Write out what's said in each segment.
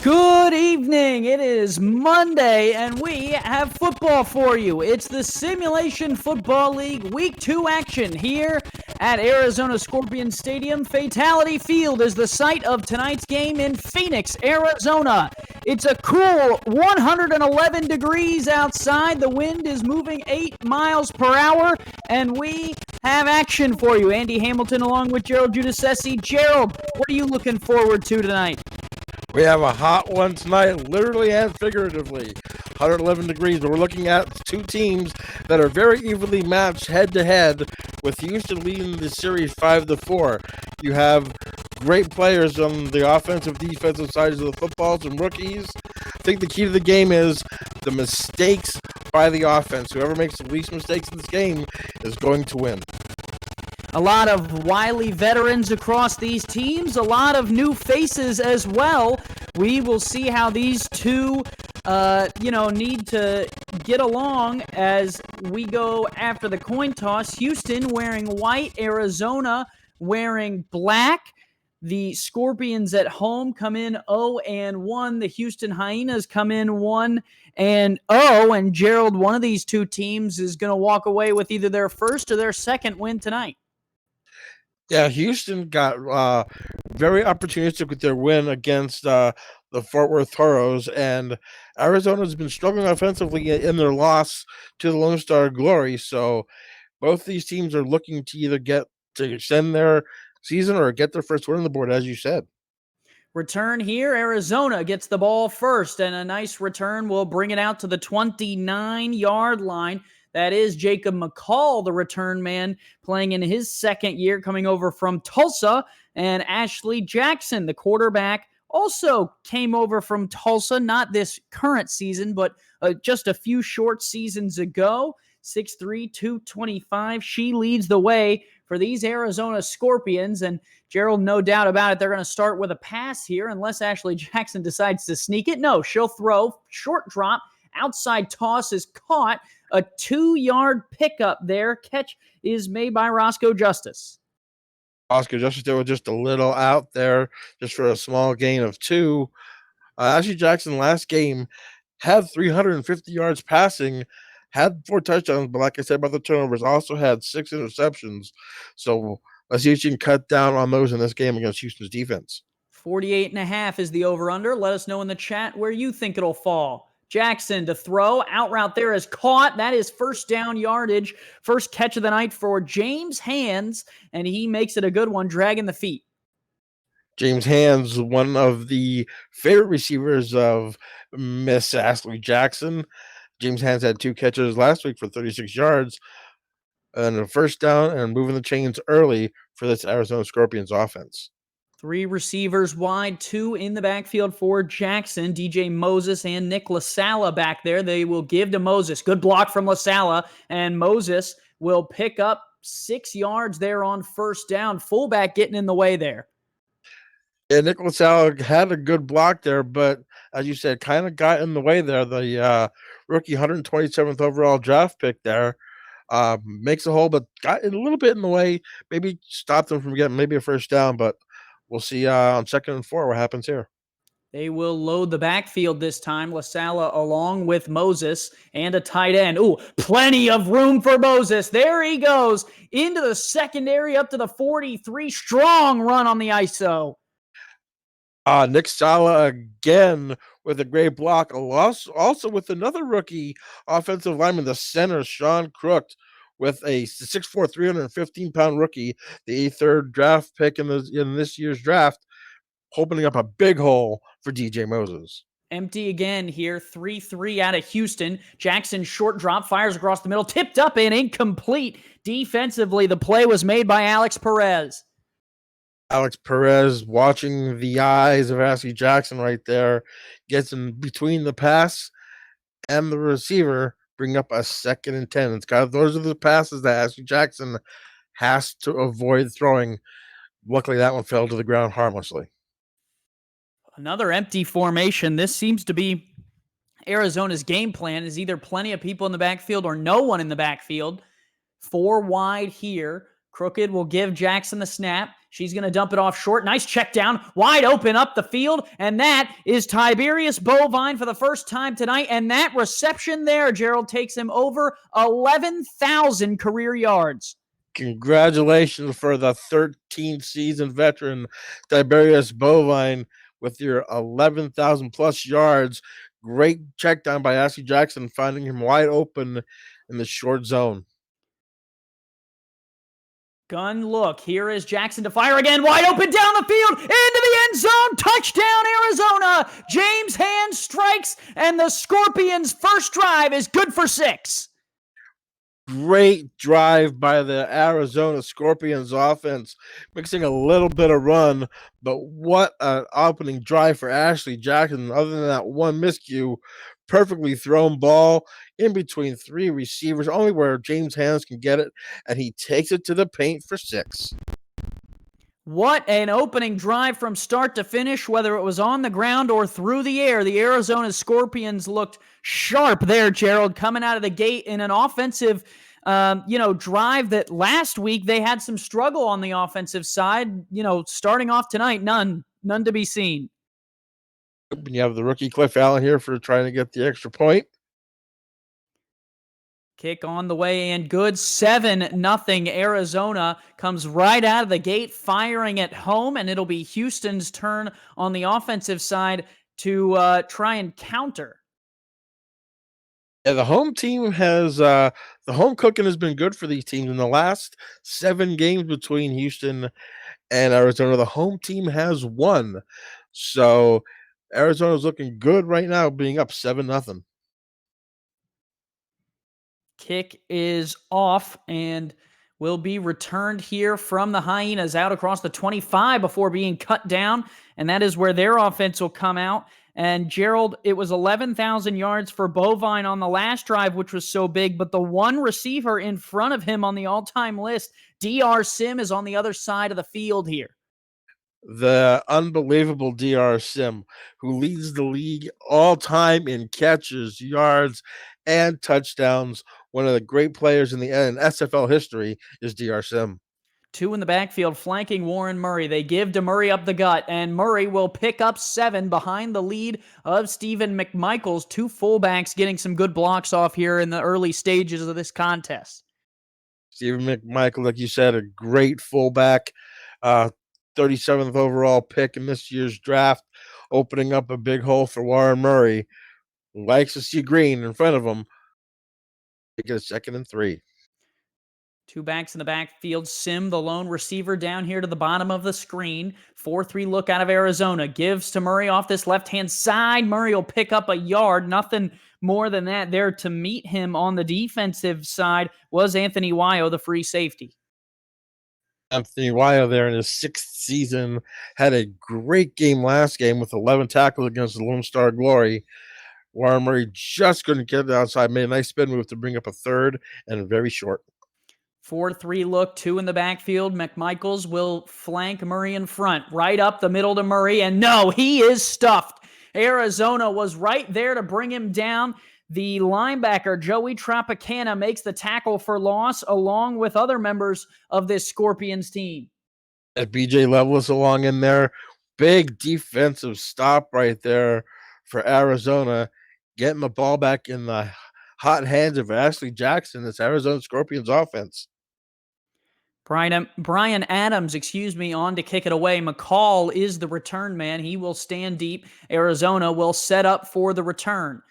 Good evening. It is Monday, and we have football for you. It's the Simulation Football League Week 2 action here at Arizona Scorpion Stadium. Fatality Field is the site of tonight's game in Phoenix, Arizona. It's a cool 111 degrees outside. The wind is moving 8 miles per hour, and we have action for you. Andy Hamilton along with Gerald Giudice. Gerald, what are you looking forward to tonight? We have a hot one tonight, literally and figuratively. 111 degrees, but we're looking at two teams that are very evenly matched head-to-head, with Houston leading the series 5-4. You have great players on the offensive, defensive sides of the football, some rookies. I think the key to the game is the mistakes by the offense. Whoever makes the least mistakes in this game is going to win. A lot of wily veterans across these teams, a lot of new faces as well. We will see how these two, need to get along as we go after the coin toss. Houston wearing white, Arizona wearing black. The Scorpions at home come in 0-1. The Houston Hyenas come in 1-0. And Gerald, one of these two teams is going to walk away with either their first or their second win tonight. Yeah, Houston got very opportunistic with their win against the Fort Worth Toros, and Arizona's been struggling offensively in their loss to the Lone Star Glory. So both these teams are looking to either get to extend their season or get their first win on the board, as you said. Return here, Arizona gets the ball first, and a nice return will bring it out to the 29-yard line. That is Jacob McCall, the return man, playing in his second year, coming over from Tulsa. And Ashley Jackson, the quarterback, also came over from Tulsa, not this current season, but just a few short seasons ago. 6'3", 225. She leads the way for these Arizona Scorpions. And Gerald, no doubt about it, they're going to start with a pass here unless Ashley Jackson decides to sneak it. No, she'll throw. Short drop. Outside toss is caught. A 2-yard pickup there. Catch is made by Roscoe Justice. Roscoe Justice was just a little out there, just for a small gain of 2. Ashley Jackson last game had 350 yards passing, had 4 touchdowns, but like I said about the turnovers, also had 6 interceptions. So let's see if she can cut down on those in this game against Houston's defense. 48.5 is the over-under. Let us know in the chat where you think it'll fall. Jackson to throw. Out route there is caught. That is first down yardage. First catch of the night for James Hands, and he makes it a good one, dragging the feet. James Hands, one of the favorite receivers of Miss Ashley Jackson. James Hands had 2 catches last week for 36 yards and a first down, and moving the chains early for this Arizona Scorpions offense. 3 receivers wide, 2 in the backfield for Jackson. DJ Moses and Nick LaSalla back there. They will give to Moses. Good block from LaSalla, and Moses will pick up 6 yards there on first down. Fullback getting in the way there. Yeah, Nick LaSalla had a good block there, but as you said, kind of got in the way there. The rookie 127th overall draft pick there makes a hole, but got a little bit in the way. Maybe stopped them from getting maybe a first down, but we'll see on 2nd and 4 what happens here. They will load the backfield this time. LaSalla along with Moses and a tight end. Ooh, plenty of room for Moses. There he goes into the secondary up to the 43. Strong run on the ISO. Nick Sala again with a great block. Also with another rookie offensive lineman, the center, Sean Crook, with a 6'4", 315-pound rookie, the 3rd draft pick in this year's draft, opening up a big hole for DJ Moses. Empty again here, 3-3 out of Houston. Jackson short drop, fires across the middle, tipped up and incomplete. Defensively, the play was made by Alex Perez. Alex Perez, watching the eyes of Ashley Jackson right there, gets in between the pass and the receiver, bring up a 2nd and 10. Those are the passes that Ashley Jackson has to avoid throwing. Luckily, that one fell to the ground harmlessly. Another empty formation. This seems to be Arizona's game plan, is either plenty of people in the backfield or no one in the backfield. 4 wide here. Crooked will give Jackson the snap. She's going to dump it off short. Nice check down. Wide open up the field. And that is Tiberius Bovine for the first time tonight. And that reception there, Gerald, takes him over 11,000 career yards. Congratulations for the 13th season veteran, Tiberius Bovine, with your 11,000 plus yards. Great check down by Ashley Jackson, finding him wide open in the short zone. Gun look. Here is Jackson to fire again. Wide open down the field. Into the end zone. Touchdown, Arizona. James Hand strikes, and the Scorpions' first drive is good for 6. Great drive by the Arizona Scorpions offense, mixing a little bit of run, but what an opening drive for Ashley Jackson. Other than that one miscue, perfectly thrown ball in between 3 receivers, only where James Hands can get it, and he takes it to the paint for 6. What an opening drive from start to finish, whether it was on the ground or through the air. The Arizona Scorpions looked sharp there, Gerald, coming out of the gate in an offensive drive that last week they had some struggle on the offensive side. Starting off tonight, none to be seen. You have the rookie Cliff Allen here for trying to get the extra point. Kick on the way and good. 7-0. Arizona comes right out of the gate, firing at home, and it'll be Houston's turn on the offensive side to try and counter. Yeah, the home team has the home cooking has been good for these teams in the last 7 games between Houston and Arizona. The home team has won, so Arizona's looking good right now, being up 7-0. Kick is off and will be returned here from the Hyenas out across the 25 before being cut down, and that is where their offense will come out. And Gerald, it was 11,000 yards for Bovine on the last drive, which was so big, but the one receiver in front of him on the all-time list, DR Sim, is on the other side of the field here. The unbelievable DR Sim, who leads the league all time in catches, yards, and touchdowns. One of the great players in SFL history is DR Sim. 2 in the backfield, flanking Warren Murray. They give to Murray up the gut, and Murray will pick up 7 behind the lead of Stephen McMichaels. 2 fullbacks getting some good blocks off here in the early stages of this contest. Stephen McMichael, like you said, a great fullback, 37th overall pick in this year's draft, opening up a big hole for Warren Murray, who likes to see green in front of him. They get a 2nd and 3. 2 backs in the backfield. Sim, the lone receiver, down here to the bottom of the screen. 4-3 look out of Arizona. Gives to Murray off this left-hand side. Murray will pick up a yard. Nothing more than that there to meet him on the defensive side was Anthony Wayo, the free safety. Anthony Wayo there in his 6th season had a great game last game with 11 tackles against the Lone Star Glory. Warren Murray just couldn't get it outside, made a nice spin move to bring up a 3rd and very short. 4-3 look, 2 in the backfield. McMichaels will flank Murray in front, right up the middle to Murray, and no, he is stuffed. Arizona was right there to bring him down. The linebacker, Joey Tropicana, makes the tackle for loss along with other members of this Scorpions team. As BJ Levelis along in there, big defensive stop right there for Arizona, getting the ball back in the hot hands of Ashley Jackson. This Arizona Scorpions offense. Brian Adams, on to kick it away. McCall is the return man. He will stand deep. Arizona will set up for the return.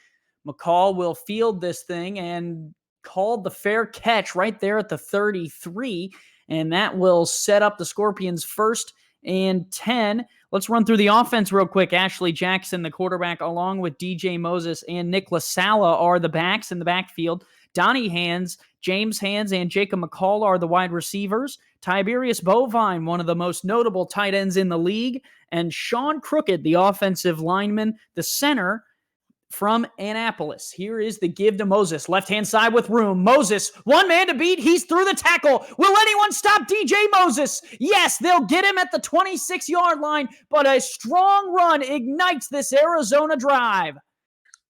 McCall will field this thing and called the fair catch right there at the 33, and that will set up the Scorpions 1st and 10. Let's run through the offense real quick. Ashley Jackson, the quarterback, along with DJ Moses and Nick LaSala are the backs in the backfield. Donnie Hands, James Hands, and Jacob McCall are the wide receivers. Tiberius Bovine, one of the most notable tight ends in the league. And Sean Crooked, the offensive lineman, the center from Annapolis. Here is the give to Moses. Left-hand side with room. Moses, one man to beat. He's through the tackle. Will anyone stop DJ Moses? Yes, they'll get him at the 26-yard line, but a strong run ignites this Arizona drive.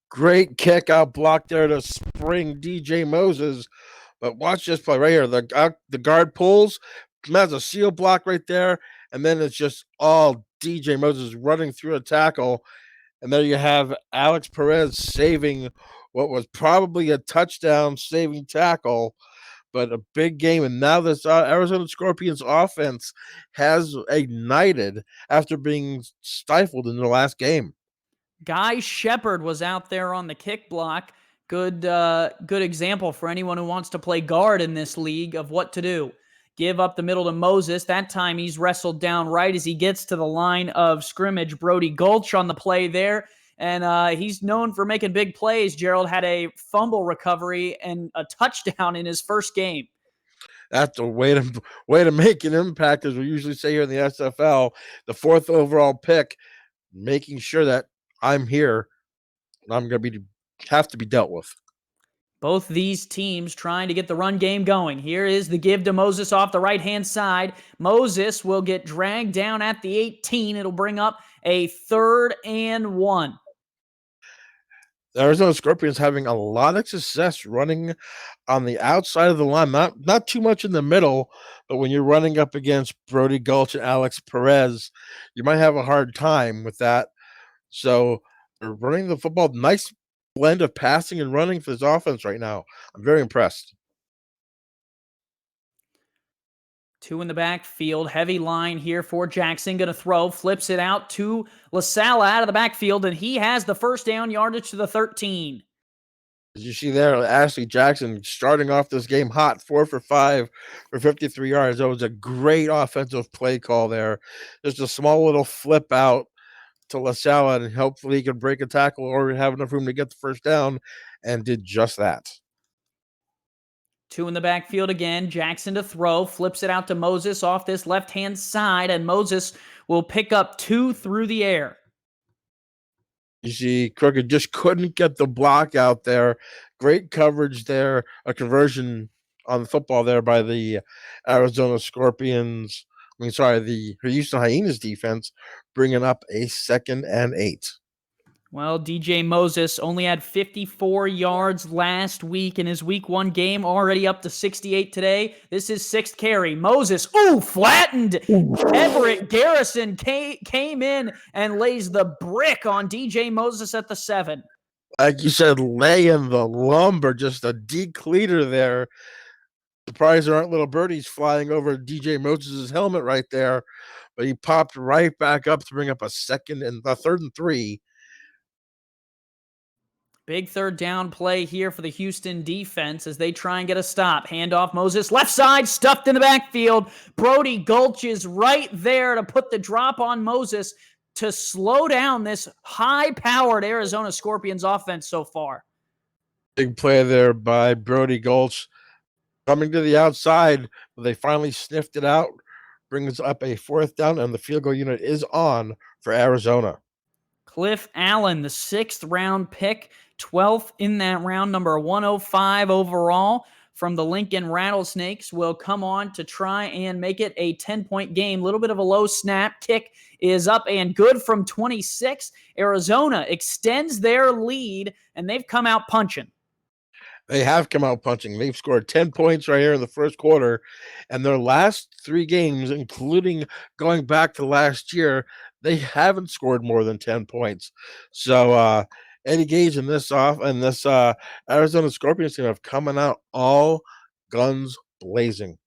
Great kick out block there to spring DJ Moses. But watch this play right here. The guard pulls, has a seal block right there, and then it's just all DJ Moses running through a tackle, and there you have Alex Perez saving what was probably a touchdown saving tackle, but a big game. And now this Arizona Scorpions offense has ignited after being stifled in the last game. Guy Shepard was out there on the kick block. Good example for anyone who wants to play guard in this league of what to do. Give up the middle to Moses. That time he's wrestled down right as he gets to the line of scrimmage. Brody Gulch on the play there. And he's known for making big plays. Gerald had a fumble recovery and a touchdown in his first game. That's a way to make an impact, as we usually say here in the SFL. The 4th overall pick, making sure that I'm here and I'm going to have to be dealt with. Both these teams trying to get the run game going. Here is the give to Moses off the right-hand side. Moses will get dragged down at the 18. It'll bring up a 3rd and 1. The Arizona Scorpions having a lot of success running on the outside of the line, not too much in the middle, but when you're running up against Brody Gulch and Alex Perez, you might have a hard time with that. So they're running the football. Nice blend of passing and running for this offense right now. I'm very impressed. 2 in the backfield. Heavy line here for Jackson. Going to throw. Flips it out to LaSalle out of the backfield, and he has the first down, yardage to the 13. As you see there, Ashley Jackson starting off this game hot, 4 for 5 for 53 yards. That was a great offensive play call there. Just a small little flip out to LaSalle, and hopefully he could break a tackle or have enough room to get the first down, and did just that. 2 in the backfield again. Jackson to throw. Flips it out to Moses off this left-hand side, and Moses will pick up 2 through the air. You see, Crooked just couldn't get the block out there. Great coverage there. A conversion on the football there by the Arizona Scorpions. The Houston Hyenas defense, bringing up a 2nd and 8. Well, DJ Moses only had 54 yards last week in his week 1 game, already up to 68 today. This is 6th carry. Moses, flattened. Everett Garrison came in and lays the brick on DJ Moses at the 7. Like you said, laying the lumber, just a decleater there. Surprised there aren't little birdies flying over DJ Moses' helmet right there, but he popped right back up to bring up a 3rd and 3. Big 3rd down play here for the Houston defense as they try and get a stop. Handoff Moses, left side, stuffed in the backfield. Brody Gulch is right there to put the drop on Moses to slow down this high-powered Arizona Scorpions offense so far. Big play there by Brody Gulch. Coming to the outside, they finally sniffed it out. Brings up a 4th down, and the field goal unit is on for Arizona. Cliff Allen, the 6th round pick, 12th in that round, number 105 overall from the Lincoln Rattlesnakes, will come on to try and make it a 10-point game. A little bit of a low snap. Kick is up and good from 26. Arizona extends their lead, and they've come out punching. They have come out punching. They've scored 10 points right here in the first quarter, and their last 3 games, including going back to last year, they haven't scored more than 10 points. So Eddie Gage and this Arizona Scorpions team have coming out all guns blazing.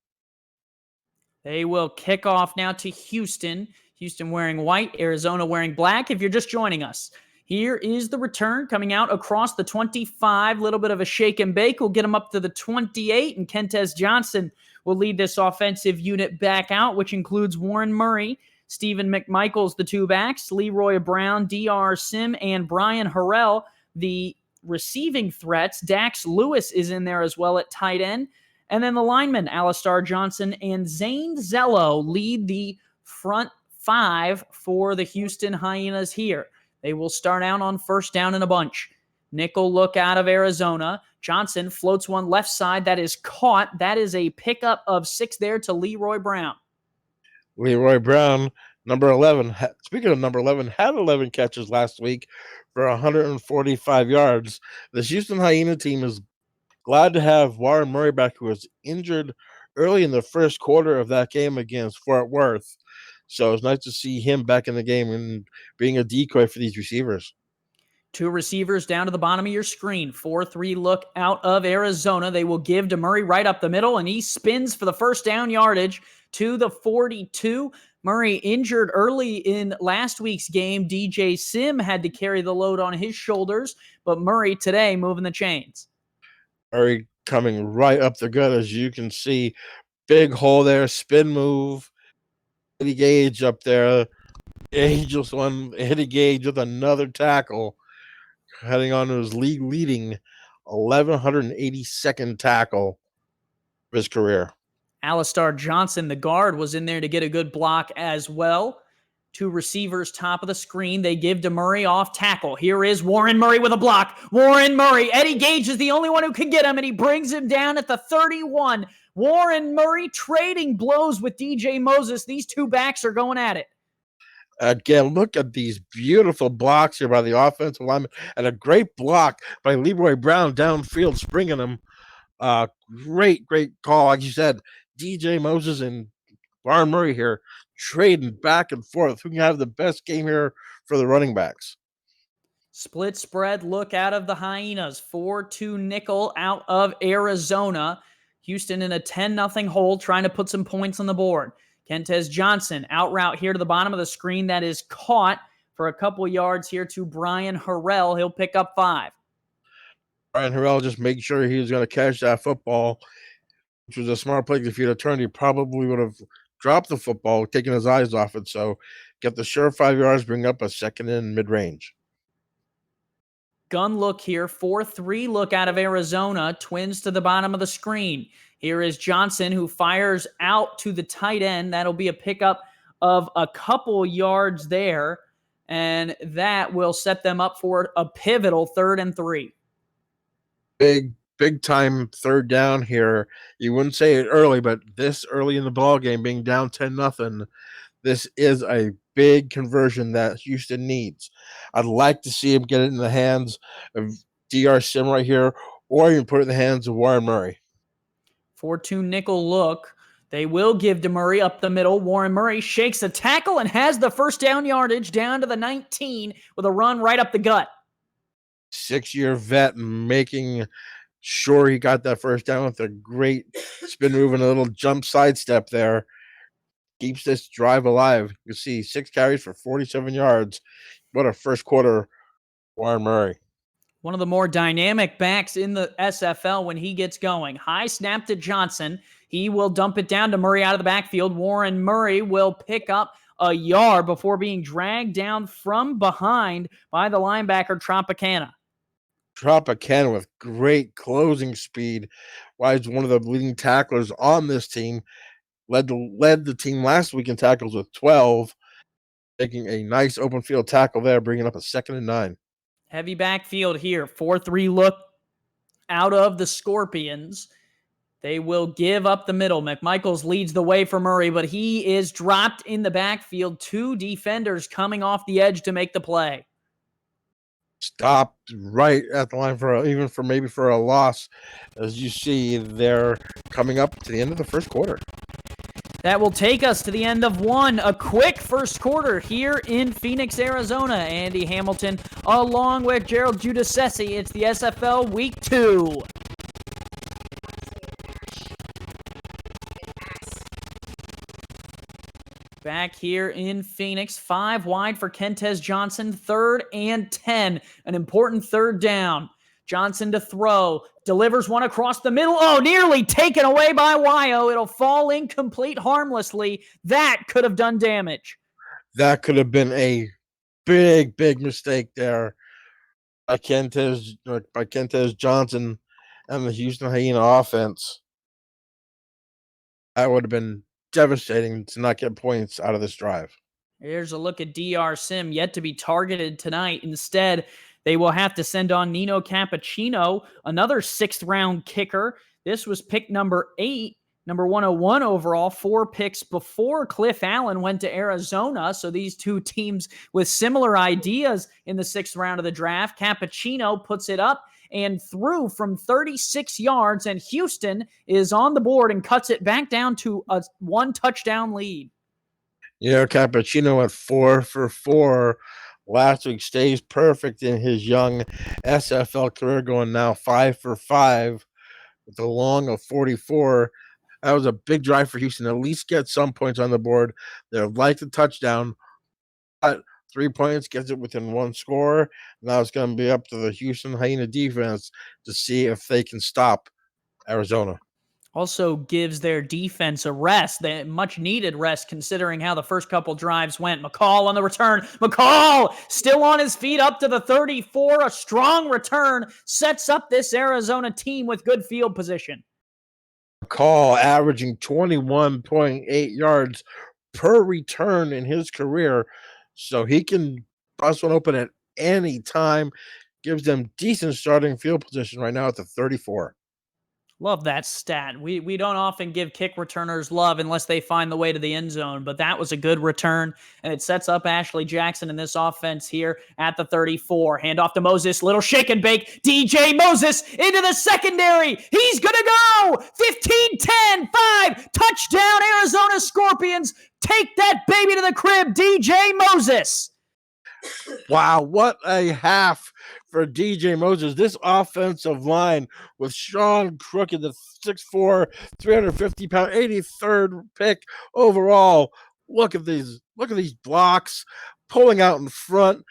They will kick off now to Houston. Houston wearing white, Arizona wearing black. If you're just joining us, here is the return coming out across the 25. Little bit of a shake and bake. We'll get them up to the 28, and Kentez Johnson will lead this offensive unit back out, which includes Warren Murray, Stephen McMichaels, the 2 backs, Leroy Brown, DR Sim, and Brian Harrell, the receiving threats. Dax Lewis is in there as well at tight end. And then the linemen, Alistar Johnson and Zane Zello, lead the front 5 for the Houston Hyenas here. They will start out on 1st down in a bunch. Nickel look out of Arizona. Johnson floats one left side. That is caught. That is a pickup of 6 there to Leroy Brown. Leroy Brown, number 11. Speaking of number 11, had 11 catches last week for 145 yards. The Houston Hyena team is glad to have Warren Murray back, who was injured early in the first quarter of that game against Fort Worth. So it's nice to see him back in the game and being a decoy for these receivers. Two receivers down to the bottom of your screen. 4-3 look out of Arizona. They will give to Murray right up the middle, and he spins for the first down yardage to the 42. Murray injured early in last week's game. DJ Sim had to carry the load on his shoulders, but Murray today moving the chains. Murray coming right up the gut, as you can see. Big hole there, spin move. Eddie Gage up there. He just won Eddie Gage with another tackle, heading on to his league leading 1,182nd tackle of his career. Alistar Johnson, the guard, was in there to get a good block as well. Two receivers top of the screen. They give to Murray off tackle. Here is Warren Murray with a block. Warren Murray. Eddie Gage is the only one who can get him, and he brings him down at the 31. Warren Murray trading blows with DJ Moses. These two backs are going at it. Again, look at these beautiful blocks here by the offensive lineman, and a great block by Leroy Brown downfield, springing him. Great call. Like you said, DJ Moses and Warren Murray here trading back and forth. Who can have the best game here for the running backs? Split spread look out of the Hyenas. 4-2 nickel out of Arizona. Houston in a 10-0 hole, trying to put some points on the board. Kentez Johnson out route here to the bottom of the screen. That is caught for a couple yards here to Brian Harrell. He'll pick up 5. Brian Harrell just making sure he was going to catch that football, which was a smart play. If he'd have turned, he probably would have dropped the football, taking his eyes off it. So get the sure 5 yards, bring up a second in mid-range. Gun look here. 4-3 look out of Arizona. Twins to the bottom of the screen. Here is Johnson, who fires out to the tight end. That'll be a pickup of a couple yards there, and that will set them up for a pivotal 3rd and 3. Big time third down here. You wouldn't say it early, but this early in the ball game, being down 10-0, this is a big conversion that Houston needs. I'd like to see him get it in the hands of DR Sim right here, or even put it in the hands of Warren Murray. 4-2 nickel look. They will give to Murray up the middle. Warren Murray shakes the tackle and has the first down yardage down to the 19 with a run right up the gut. 6-year vet making sure he got that first down with a great spin move and a little jump sidestep there. Keeps this drive alive. You see 6 carries for 47 yards. What a first quarter, Warren Murray. One of the more dynamic backs in the SFL when he gets going. High snap to Johnson. He will dump it down to Murray out of the backfield. Warren Murray will pick up a yard before being dragged down from behind by the linebacker Tropicana. Tropicana with great closing speed. Why is one of the leading tacklers on this team. Led the team last week in tackles with 12. Taking a nice open field tackle there, bringing up a 2nd and 9. Heavy backfield here. 4-3 look out of the Scorpions. They will give up the middle. McMichaels leads the way for Murray, but he is dropped in the backfield. 2 defenders coming off the edge to make the play. Stopped right at the line for a loss. As you see, they're coming up to the end of the first quarter. That will take us to the end of one. A quick first quarter here in Phoenix, Arizona. Andy Hamilton along with Gerald Giudice. It's the SFL Week 2. Back here in Phoenix, 5 wide for Kentez Johnson, 3rd and 10. An important 3rd down. Johnson to throw, delivers one across the middle. Oh, nearly taken away by Wyo. It'll fall incomplete harmlessly. That could have done damage. That could have been a big mistake there by Kentez Johnson and the Houston Hyena offense. That would have been devastating to not get points out of this drive. Here's a look at DR Sim, yet to be targeted tonight. Instead, they will have to send on Nino Cappuccino, another 6th-round kicker. This was pick number 8, number 101 overall, 4 picks before Cliff Allen went to Arizona. So these two teams with similar ideas in the 6th round of the draft. Cappuccino puts it up and threw from 36 yards, and Houston is on the board and cuts it back down to a 1-touchdown lead. Cappuccino went 4 for 4 last week, stays perfect in his young SFL career, going now 5 for 5 with a long of 44. That was a big drive for Houston. At least get some points on the board. They'd like the touchdown, but 3 points gets it within one score. Now it's going to be up to the Houston Hyena defense to see if they can stop Arizona. Also gives their defense a rest, the much needed rest considering how the first couple drives went. McCall on the return. McCall still on his feet up to the 34. A strong return sets up this Arizona team with good field position. McCall averaging 21.8 yards per return in his career, so he can bust one open at any time. Gives them decent starting field position right now at the 34. Love that stat. We don't often give kick returners love unless they find the way to the end zone, but that was a good return, and it sets up Ashley Jackson in this offense here at the 34. Hand off to Moses, little shake and bake. DJ Moses into the secondary. He's going to go! 15-10, 5, touchdown Arizona Scorpions. Take that baby to the crib, DJ Moses. Wow, what a half for DJ Moses. This offensive line with Sean Crooked, the 6'4", 350-pound, 83rd pick overall. Look at these blocks pulling out in front,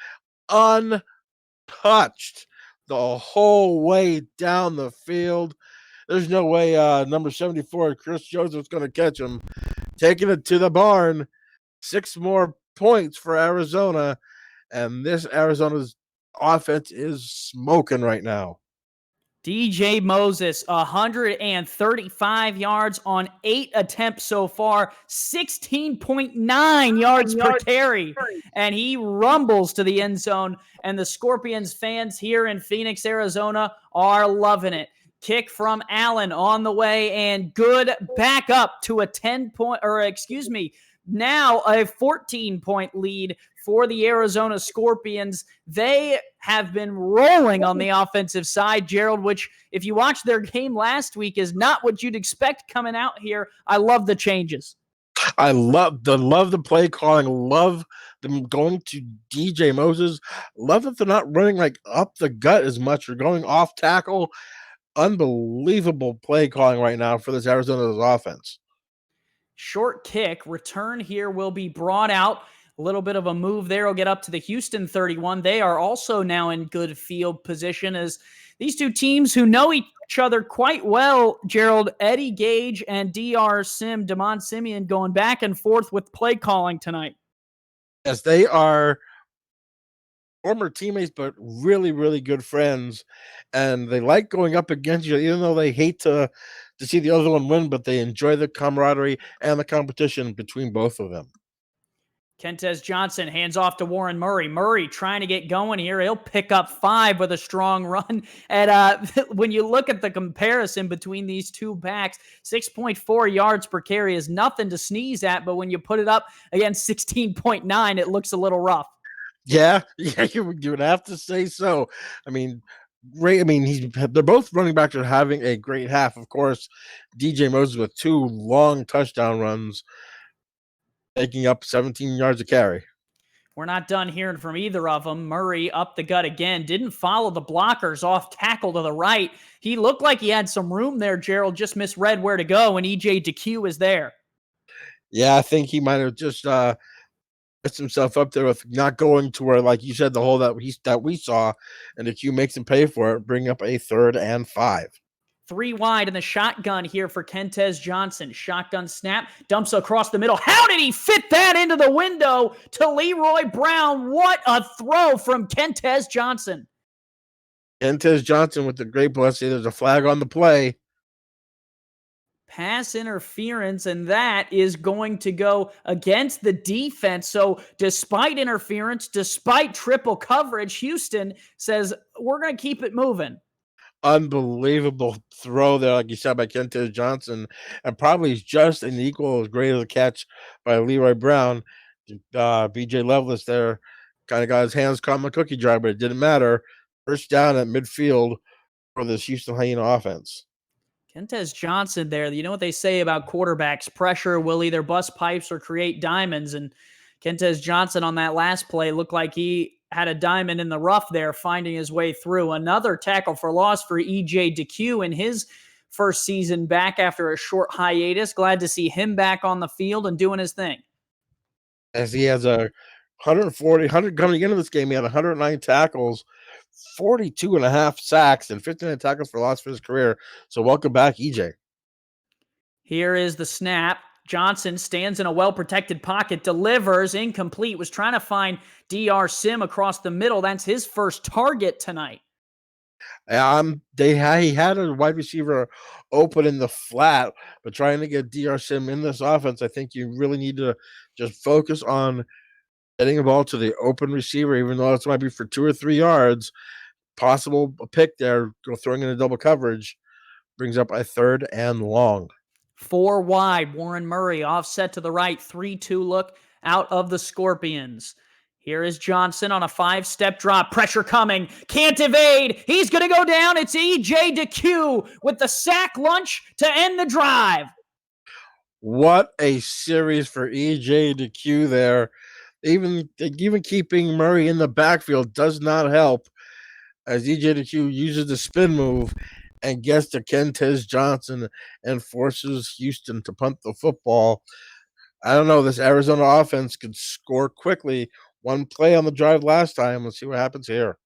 untouched the whole way down the field. There's no way number 74, Chris Joseph's going to catch him. Taking it to the barn. 6 more points for Arizona. And this Arizona's offense is smoking right now. DJ Moses, 135 yards on 8 attempts so far, 16.9 yards per carry, and he rumbles to the end zone, and the Scorpions fans here in Phoenix, Arizona are loving it. Kick from Allen on the way, and good back up to a now a 14-point lead for the Arizona Scorpions. They have been rolling on the offensive side, Gerald, which if you watched their game last week is not what you'd expect coming out here. I love the changes. I love the play calling. Love them going to DJ Moses. Love that they're not running like up the gut as much or going off tackle. Unbelievable play calling right now for this Arizona's offense. Short kick. Return here will be brought out. A little bit of a move there will get up to the Houston 31. They are also now in good field position as these two teams who know each other quite well, Gerald, Eddie Gage and Damon Simeon going back and forth with play calling tonight. Yes, they are former teammates, but really, really good friends. And they like going up against you, even though they hate to see the other one win, but they enjoy the camaraderie and the competition between both of them. Kentez Johnson hands off to Warren Murray. Murray trying to get going here. He'll pick up 5 with a strong run. And when you look at the comparison between these two backs, 6.4 yards per carry is nothing to sneeze at. But when you put it up against 16.9, it looks a little rough. Yeah, you would have to say so. I mean, great. I mean, they're both running backs are having a great half. Of course, DJ Moses with 2 long touchdown runs, taking up 17 yards of carry. We're not done hearing from either of them. Murray up the gut again. Didn't follow the blockers, off tackle to the right. He looked like he had some room there, Gerald. Just misread where to go, and EJ DeQ is there. Yeah, I think he might have just messed himself up there with not going to where, like you said, the hole that we saw, and DeQ makes him pay for it, bring up a 3rd and 5. 3 wide in the shotgun here for Kentez Johnson. Shotgun snap, dumps across the middle. How did he fit that into the window to Leroy Brown? What a throw from Kentez Johnson. Kentez Johnson with the great blessing. There's a flag on the play. Pass interference, and that is going to go against the defense. So despite interference, despite triple coverage, Houston says, we're going to keep it moving. Unbelievable throw there, like you said, by Kentez Johnson, and probably just an equal as great as a catch by Leroy Brown. BJ Loveless there kind of got his hands caught in the cookie jar, but it didn't matter. First down at midfield for this Houston Hyena offense. Kentez Johnson there. You know what they say about quarterbacks? Pressure will either bust pipes or create diamonds. And Kentez Johnson on that last play looked like he had a diamond in the rough there, finding his way through. Another tackle for loss for EJ DeQ in his first season back after a short hiatus. Glad to see him back on the field and doing his thing. As he has a 100 coming into this game, he had 109 tackles, 42 and a half sacks, and 59 tackles for loss for his career. So welcome back, EJ. Here is the snap. Johnson stands in a well-protected pocket, delivers, incomplete, was trying to find DR Sim across the middle. That's his first target tonight. He had a wide receiver open in the flat, but trying to get DR Sim in this offense, I think you really need to just focus on getting the ball to the open receiver, even though it might be for 2 or 3 yards. Possible pick there, go throwing in a double coverage, brings up a 3rd and long. 4 wide, Warren Murray offset to the right, 3-2 look out of the Scorpions. Here is Johnson on a 5-step drop. Pressure coming. Can't evade. He's going to go down. It's EJ DeQ with the sack lunch to end the drive. What a series for EJ DeQ there. Even keeping Murray in the backfield does not help, as EJ DeQ uses the spin move and gets to Kentez Johnson and forces Houston to punt the football. I don't know. This Arizona offense could score quickly. One play on the drive last time. Let's see what happens here.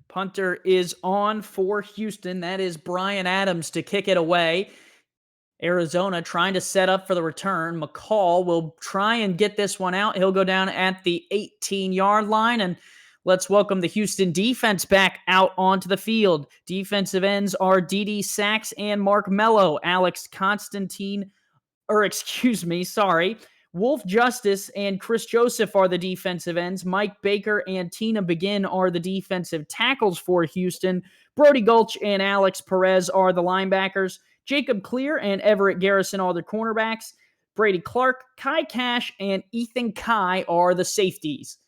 Punter is on for Houston. That is Brian Adams to kick it away. Arizona trying to set up for the return. McCall will try and get this one out. He'll go down at the 18-yard line, and let's welcome the Houston defense back out onto the field. Defensive ends are D.D. Sachs and Mark Mello. Wolf Justice and Chris Joseph are the defensive ends. Mike Baker and Tina Begin are the defensive tackles for Houston. Brody Gulch and Alex Perez are the linebackers. Jacob Clear and Everett Garrison are the cornerbacks. Brady Clark, Kai Cash, and Ethan Kai are the safeties.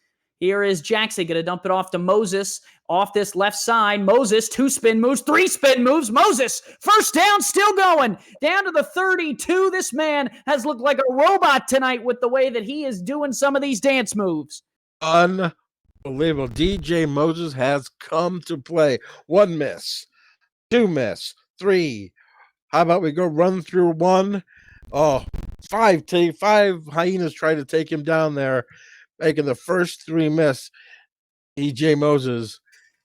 Here is Jackson going to dump it off to Moses off this left side. Moses, 2 spin moves, 3 spin moves. Moses, first down, still going. Down to the 32. This man has looked like a robot tonight with the way that he is doing some of these dance moves. Unbelievable. DJ Moses has come to play. 1 miss, 2 miss, 3. How about we go run through 1? Oh, 5 Hyenas try to take him down there, making the first 3 miss. DJ Moses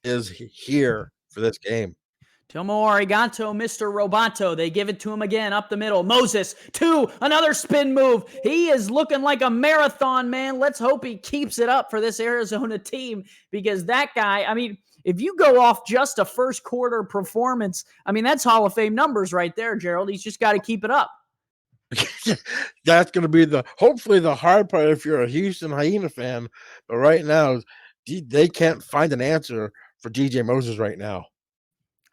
is here for this game. Tomo Arigato, Mr. Roboto. They give it to him again up the middle. Moses, 2, another spin move. He is looking like a marathon man. Let's hope he keeps it up for this Arizona team, because that guy, I mean, if you go off just a first quarter performance, I mean, that's Hall of Fame numbers right there, Gerald. He's just got to keep it up. That's going to be hopefully the hard part if you're a Houston Hyena fan. But right now, they can't find an answer for DJ Moses right now.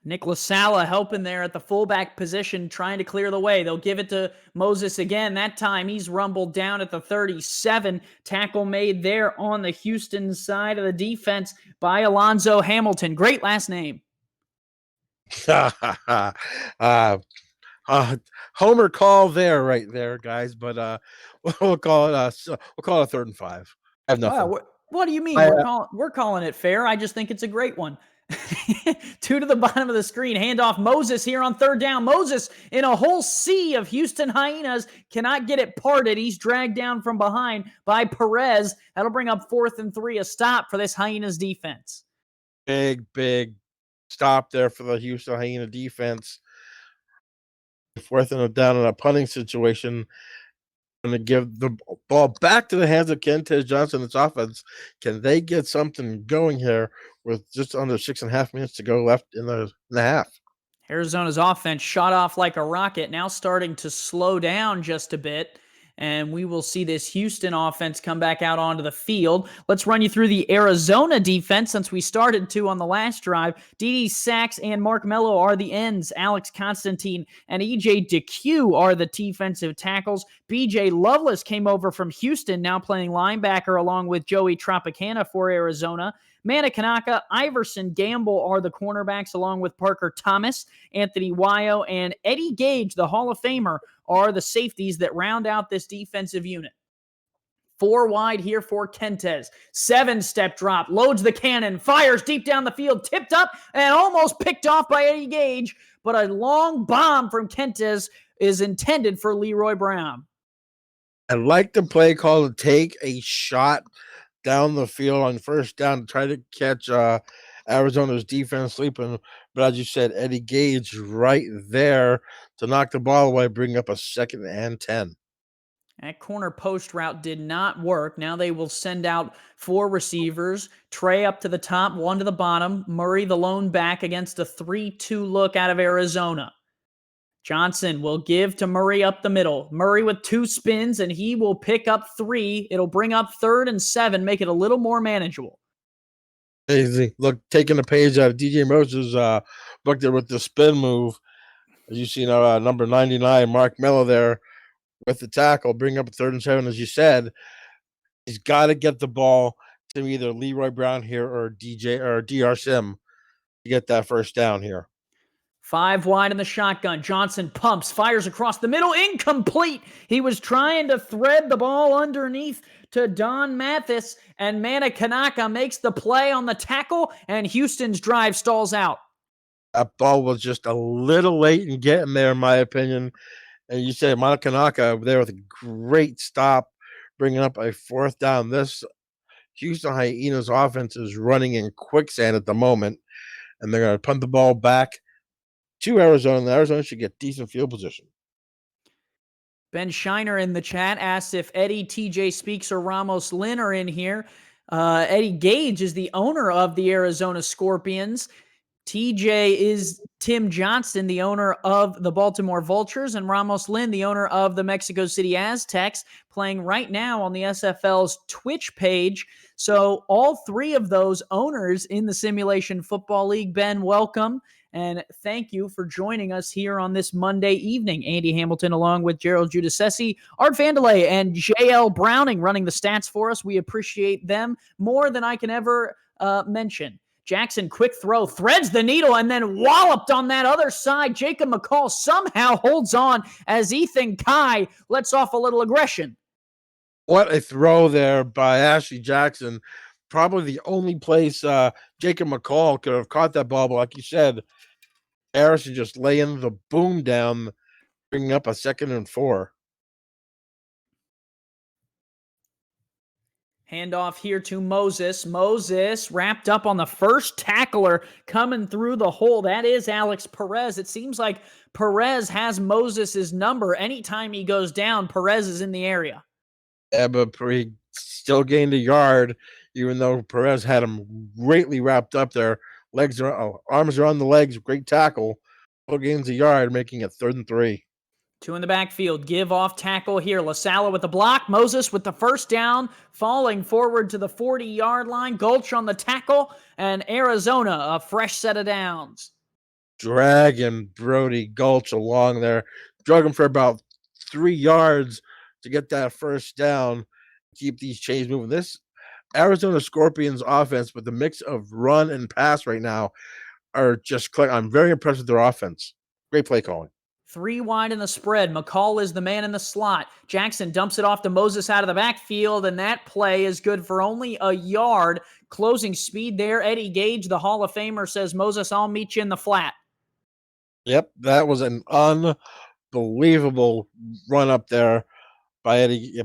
Nick LaSala helping there at the fullback position, trying to clear the way. They'll give it to Moses again. That time he's rumbled down at the 37. Tackle made there on the Houston side of the defense by Alonzo Hamilton. Great last name. Homer call there, right there, guys. But we'll call it a 3rd and 5. I have nothing. Wow, what do you mean? We're calling it fair. I just think it's a great one. 2 to the bottom of the screen. Handoff Moses here on 3rd down. Moses in a whole sea of Houston Hyenas cannot get it parted. He's dragged down from behind by Perez. That'll bring up 4th and 3, a stop for this Hyenas defense. Big stop there for the Houston Hyena defense. 4th and down in a punting situation. Going to give the ball back to the hands of Kentez Johnson. This offense, can they get something going here with just under 6.5 minutes to go left in the half? Arizona's offense shot off like a rocket, now starting to slow down just a bit. And we will see this Houston offense come back out onto the field. Let's run you through the Arizona defense since we started to on the last drive. D.D. Sachs and Mark Mello are the ends. Alex Constantine and E.J. DeQ are the defensive tackles. B.J. Loveless came over from Houston, now playing linebacker along with Joey Tropicana for Arizona. Mana Kanaka, Iverson, Gamble are the cornerbacks, along with Parker Thomas, Anthony Wyo, and Eddie Gage, the Hall of Famer, are the safeties that round out this defensive unit. 4 wide here for Kentes. 7-step drop, loads the cannon, fires deep down the field, tipped up and almost picked off by Eddie Gage, but a long bomb from Kentes is intended for Leroy Brown. I like the play call to take a shot down the field on first down to try to catch Arizona's defense sleeping. But as you said, Eddie Gage right there to knock the ball away, bring up a 2nd and 10. That corner post route did not work. Now they will send out 4 receivers. Trey up to the top, 1 to the bottom. Murray the lone back against a 3-2 look out of Arizona. Johnson will give to Murray up the middle. Murray with 2 spins, and he will pick up 3. It'll bring up 3rd and 7, make it a little more manageable. Easy. Look, taking a page out of DJ Moses' book there with the spin move. As you see now, number 99, Mark Mello there with the tackle, bring up a 3rd and 7, as you said. He's got to get the ball to either Leroy Brown here or DJ or DR Sim to get that first down here. 5 wide in the shotgun. Johnson pumps, fires across the middle, incomplete. He was trying to thread the ball underneath to Don Mathis, and Mana Kanaka makes the play on the tackle, and Houston's drive stalls out. That ball was just a little late in getting there, in my opinion. And you say Mana Kanaka there with a great stop, bringing up a 4th down. This Houston Hyenas offense is running in quicksand at the moment, and they're going to punt the ball back to Arizona, and Arizona should get decent field position. Ben Shiner in the chat asked if Eddie, TJ Speaks, or Ramos Lynn are in here. Eddie Gage is the owner of the Arizona Scorpions. TJ is Tim Johnston, the owner of the Baltimore Vultures, and Ramos Lynn, the owner of the Mexico City Aztecs, playing right now on the SFL's Twitch page. So all 3 of those owners in the Simulation Football League. Ben, welcome. And thank you for joining us here on this Monday evening. Andy Hamilton, along with Gerald Giudice, Art Vandelay, and JL Browning running the stats for us. We appreciate them more than I can ever mention. Jackson, quick throw, threads the needle, and then walloped on that other side. Jacob McCall somehow holds on as Ethan Kai lets off a little aggression. What a throw there by Ashley Jackson. Probably the only place Jacob McCall could have caught that ball, but like you said, Harrison just laying the boom down, bringing up a 2nd and 4. Handoff here to Moses. Moses wrapped up on the first tackler coming through the hole. That is Alex Perez. It seems like Perez has Moses' number. Anytime he goes down, Perez is in the area. Yeah, but he still gained a yard, even though Perez had him greatly wrapped up there. Arms are on the legs. Great tackle. Still gains a yard, making it 3rd and 3. 2 in the backfield. Give off tackle here. LaSala with the block. Moses with the first down. Falling forward to the 40-yard line. Gulch on the tackle. And Arizona, a fresh set of downs. Dragging Brody Gulch along there. Drug him for about 3 yards to get that first down. Keep these chains moving. This Arizona Scorpions offense with the mix of run and pass right now are just click. I'm very impressed with their offense. Great play calling. 3 wide in the spread. McCall is the man in the slot. Jackson dumps it off to Moses out of the backfield, and that play is good for only a yard. Closing speed there. Eddie Gage, the Hall of Famer, says, Moses, I'll meet you in the flat. Yep, that was an unbelievable run up there by Eddie,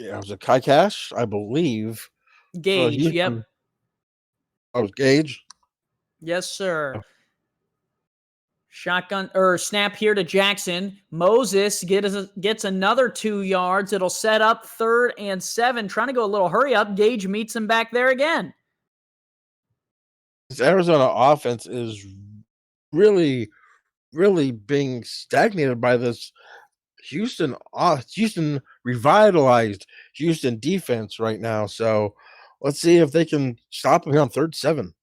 was it Kai Cash, I believe. Gage, yep. Oh, it was Gage? Yes, sir. Shotgun or snap here to Jackson. Moses gets another 2 yards. It'll set up 3rd and 7. Trying to go a little hurry up. Gage meets him back there again. This Arizona offense is really, really being stagnated by this Houston revitalized Houston defense right now. So let's see if they can stop him on 3rd and 7.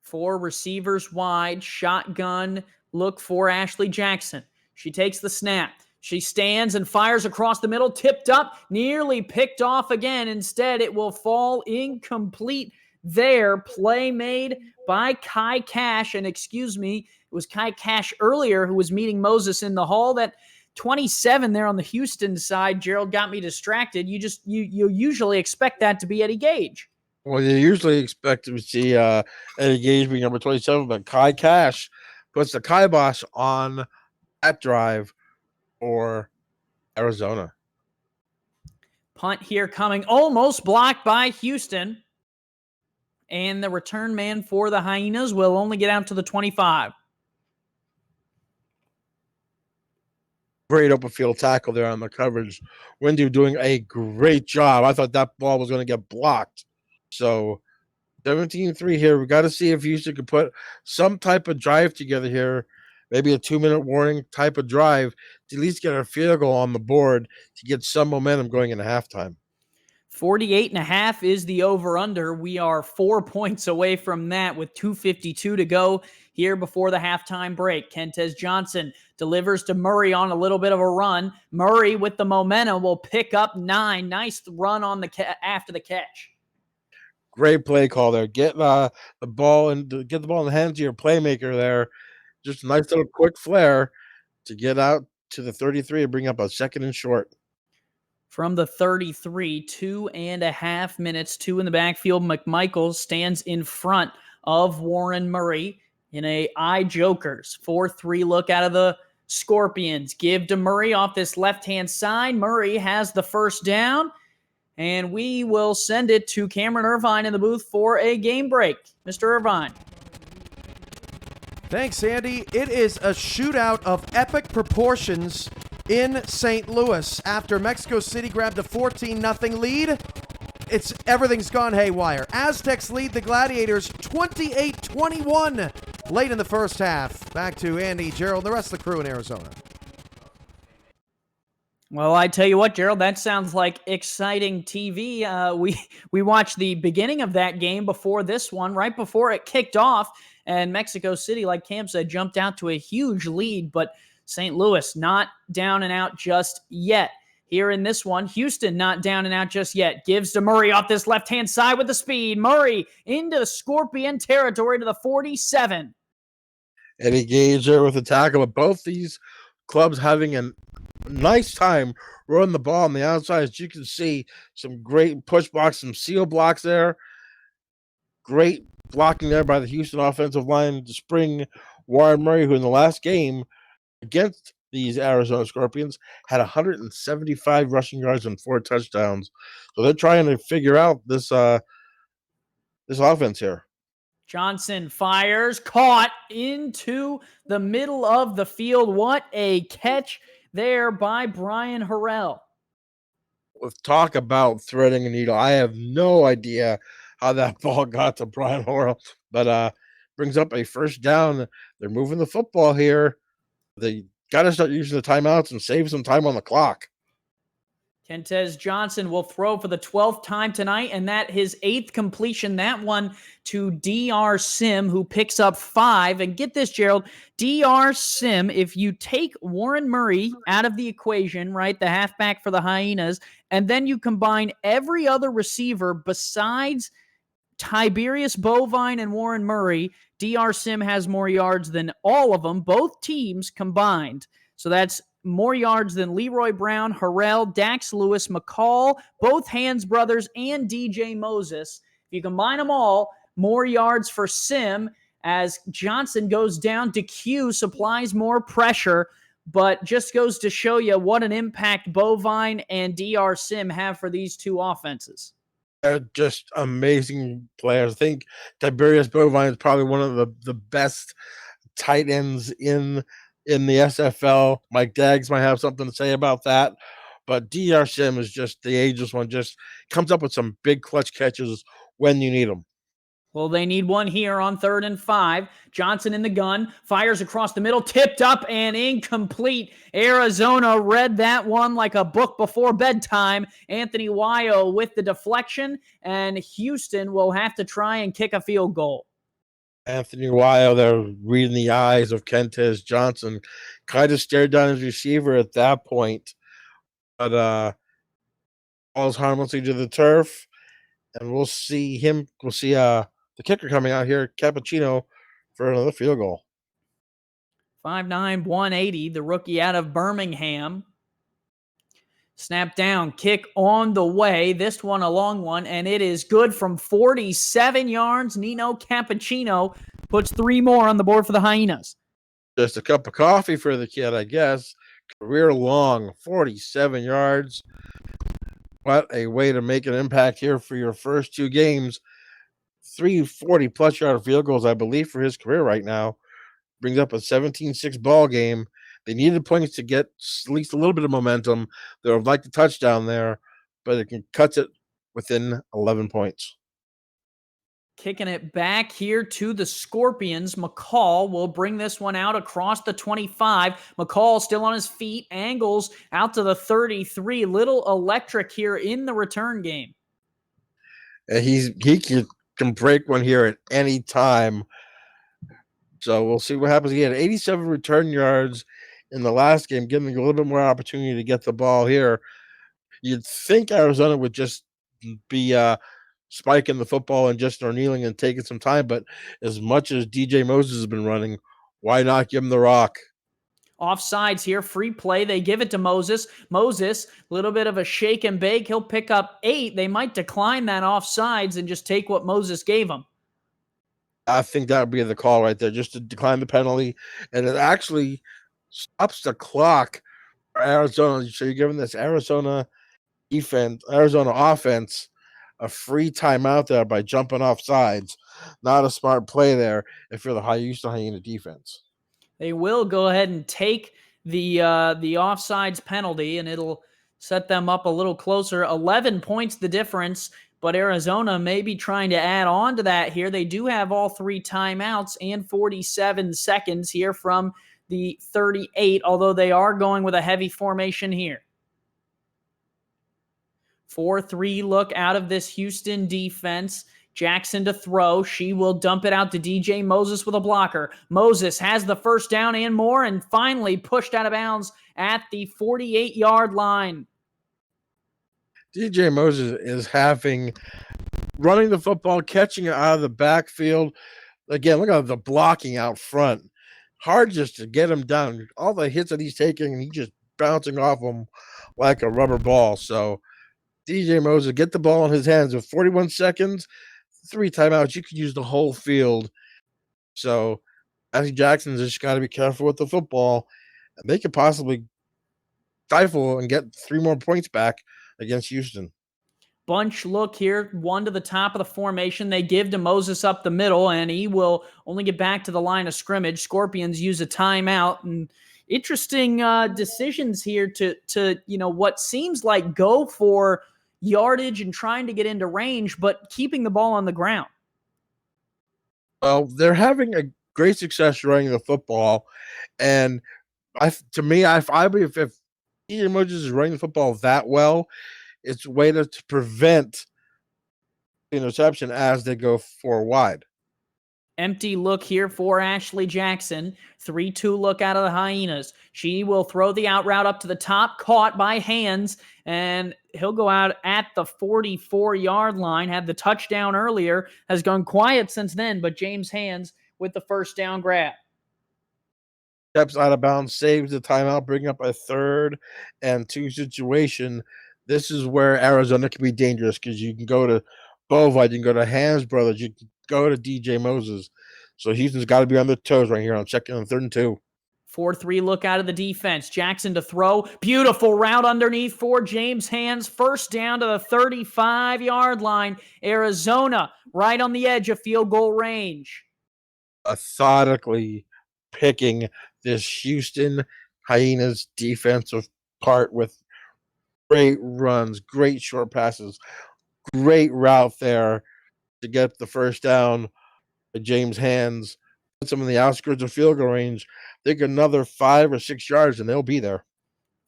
4 receivers wide, shotgun, look for Ashley Jackson. She takes the snap. She stands and fires across the middle, tipped up, nearly picked off again. Instead, it will fall incomplete there. Play made by Kai Cash. And excuse me, it was Kai Cash earlier who was meeting Moses in the hall. That 27 there on the Houston side, Gerald, got me distracted. You usually expect that to be Eddie Gage. Well, you usually expect to see Eddie Gage being number 27, but Kai Cash puts the kibosh on that drive for Arizona. Punt here coming, almost blocked by Houston. And the return man for the Hyenas will only get out to the 25. Great open field tackle there on the coverage. Windu doing a great job. I thought that ball was going to get blocked. So 17-3 here. We got to see if Houston can put some type of drive together here. Maybe a 2-minute warning type of drive to at least get a field goal on the board to get some momentum going into halftime. 48.5 is the over-under. We are 4 points away from that with 2:52 to go here before the halftime break. Kentez Johnson delivers to Murray on a little bit of a run. Murray with the momentum will pick up 9. Nice run on the after the catch. Great play call there. Get the ball in the hands of your playmaker there. Just a nice little quick flare to get out to the 33 and bring up a second and short. From the 33, 2.5 minutes, 2 in the backfield. McMichael stands in front of Warren Murray in a eye jokers 4-3 look out of the Scorpions. Give to Murray off this left-hand side. Murray has the first down, and we will send it to Cameron Irvine in the booth for a game break. Mr. Irvine. Thanks, Andy. It is a shootout of epic proportions in St. Louis. After Mexico City grabbed a 14-0 lead, everything's gone haywire. Aztecs lead the Gladiators 28-21 late in the first half. Back to Andy, Gerald, and the rest of the crew in Arizona. Well, I tell you what, Gerald, that sounds like exciting TV. We watched the beginning of that game before this one, right before it kicked off, and Mexico City, like Cam said, jumped out to a huge lead, but St. Louis not down and out just yet. Here in this one, Houston not down and out just yet. Gives to Murray off this left-hand side with the speed. Murray into the Scorpion territory to the 47. Eddie Gage there with the tackle, but both these clubs having a nice time running the ball on the outside. As you can see, some great push blocks, some seal blocks there. Great blocking there by the Houston offensive line to spring Warren Murray, who in the last game against these Arizona Scorpions had 175 rushing yards and 4 touchdowns. So they're trying to figure out this offense here. Johnson fires, caught into the middle of the field. What a catch there by Brian Harrell. With talk about threading a needle, I have no idea how that ball got to Brian Harrell, but brings up a first down. They're moving the football here. They got to start using the timeouts and save some time on the clock. Kentez Johnson will throw for the 12th time tonight, and that his 8th completion, that one to DR Sim, who picks up 5. And get this, Gerald, DR Sim, if you take Warren Murray out of the equation, right, the halfback for the Hyenas, and then you combine every other receiver besides Tiberius Bovine and Warren Murray, DR Sim has more yards than all of them, both teams combined. So that's more yards than Leroy Brown, Harrell, Dax Lewis, McCall, both Hands brothers, and DJ Moses. If you combine them all, more yards for Sim as Johnson goes down. DeQ supplies more pressure, but just goes to show you what an impact Bovine and DR Sim have for these two offenses. They're just amazing players. I think Tiberius Bovine is probably one of the best tight ends in the SFL. Mike Daggs might have something to say about that. But DR Sim is just the ageless one, just comes up with some big clutch catches when you need them. Well, they need one here on 3rd and 5. Johnson in the gun, fires across the middle, tipped up and incomplete. Arizona read that one like a book before bedtime. Anthony Wyo with the deflection, and Houston will have to try and kick a field goal. Anthony Weil there reading the eyes of Kentez Johnson. Kind of stared down his receiver at that point. But falls harmlessly to the turf. And we'll see the kicker coming out here, Cappuccino, for another field goal. 5'9", 180, the rookie out of Birmingham. Snap down, kick on the way. This one a long one, and it is good from 47 yards. Nino Cappuccino puts 3 more on the board for the Hyenas. Just a cup of coffee for the kid, I guess. Career long, 47 yards. What a way to make an impact here for your first 2 games. 3 40-plus yard field goals, I believe, for his career right now. Brings up a 17-6 ball game. They needed points to get at least a little bit of momentum. They would like the touchdown there, but it cuts it within 11 points. Kicking it back here to the Scorpions. McCall will bring this one out across the 25. McCall still on his feet, angles out to the 33. Little electric here in the return game. And he can break one here at any time. So we'll see what happens. He had 87 return yards in the last game, giving a little bit more opportunity to get the ball here. You'd think Arizona would just be spiking the football and just kneeling and taking some time, but as much as DJ Moses has been running, why not give him the rock? Offsides here, free play. They give it to Moses. Moses, a little bit of a shake and bake. He'll pick up 8. They might decline that offsides and just take what Moses gave him. I think that would be the call right there, just to decline the penalty. And it actually stops the clock for Arizona. So you're giving this Arizona offense a free timeout there by jumping off sides. Not a smart play there if you're the Houston Hyena defense. They will go ahead and take the offsides penalty, and it'll set them up a little closer. 11 points the difference, but Arizona may be trying to add on to that here. They do have all 3 timeouts and 47 seconds here from the 38, although they are going with a heavy formation here. 4-3 look out of this Houston defense. Jackson to throw. She will dump it out to DJ Moses with a blocker. Moses has the first down and more, and finally pushed out of bounds at the 48-yard line. DJ Moses is running the football, catching it out of the backfield. Again, look at the blocking out front. Hard just to get him down. All the hits that he's taking, and he's just bouncing off them like a rubber ball. So DJ Moses, get the ball in his hands with 41 seconds, 3 timeouts. You could use the whole field. So Matthew Jackson's just got to be careful with the football. And they could possibly stifle and get 3 more points back against Houston. Bunch look here, 1 to the top of the formation. They give to Moses up the middle, and he will only get back to the line of scrimmage. Scorpions use a timeout, and interesting decisions here to what seems like go for yardage and trying to get into range, but keeping the ball on the ground. Well, they're having a great success running the football, and if DJ Moses is running the football that well, it's a way to prevent interception as they go 4 wide. Empty look here for Ashley Jackson. 3-2 look out of the Hyenas. She will throw the out route up to the top, caught by Hands, and he'll go out at the 44-yard line. Had the touchdown earlier, has gone quiet since then, but James Hands with the first down grab. Steps out of bounds, saves the timeout, bringing up a 3rd and 2 situation. This is where Arizona can be dangerous because you can go to Bovide, you can go to Hands Brothers, you can go to DJ Moses. So Houston's got to be on their toes right here on checking on 3rd and 2. 4-3 look out of the defense. Jackson to throw. Beautiful route underneath for James Hands. First down to the 35-yard line. Arizona right on the edge of field goal range. Methodically picking this Houston Hyenas defensive part with great runs, great short passes, great route there to get the first down. James Hands puts them in the outskirts of field goal range. Think another 5 or 6 yards and they'll be there.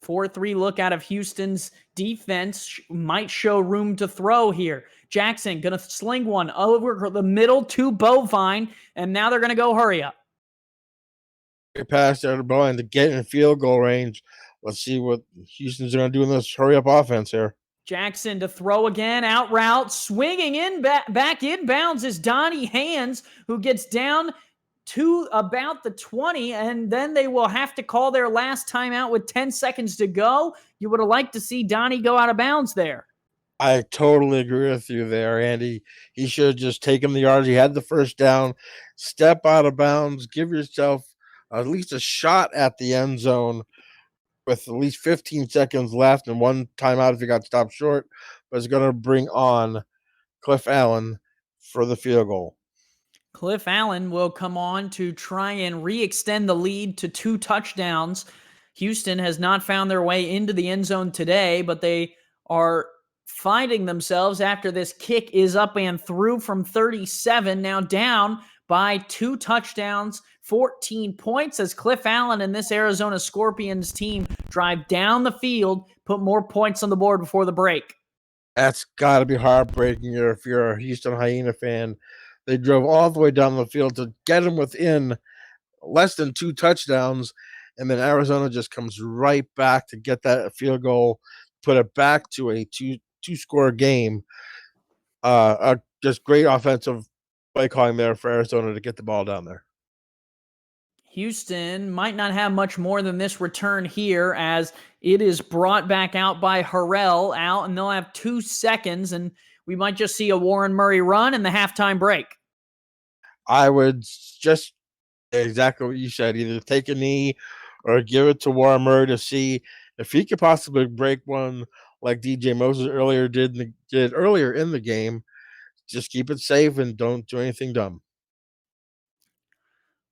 4-3 look out of Houston's defense might show room to throw here. Jackson going to sling one over the middle to Bovine, and now they're going to go hurry up. Pass there to Bovine to get in field goal range. Let's see what Houston's going to do in this hurry up offense here. Jackson to throw again, out route, swinging in back inbounds is Donnie Hands, who gets down to about the 20, and then they will have to call their last timeout with 10 seconds to go. You would have liked to see Donnie go out of bounds there. I totally agree with you there, Andy. He should have just taken the yards. He had the first down, step out of bounds, give yourself at least a shot at the end zone with at least 15 seconds left and one timeout if you got stopped short, but it's going to bring on Cliff Allen for the field goal. Cliff Allen will come on to try and re-extend the lead to 2 touchdowns. Houston has not found their way into the end zone today, but they are finding themselves after this kick is up and through from 37, now down by 2 touchdowns, 14 points as Cliff Allen and this Arizona Scorpions team drive down the field, put more points on the board before the break. That's got to be heartbreaking if you're a Houston Hyena fan. They drove all the way down the field to get them within less than 2 touchdowns, and then Arizona just comes right back to get that field goal, put it back to a two-score game. Just great offensive play calling there for Arizona to get the ball down there. Houston might not have much more than this return here as it is brought back out by Harrell out, and they'll have 2 seconds, and we might just see a Warren Murray run in the halftime break. I would just exactly what you said, either take a knee or give it to Warren Murray to see if he could possibly break one like DJ Moses did earlier in the game. Just keep it safe and don't do anything dumb.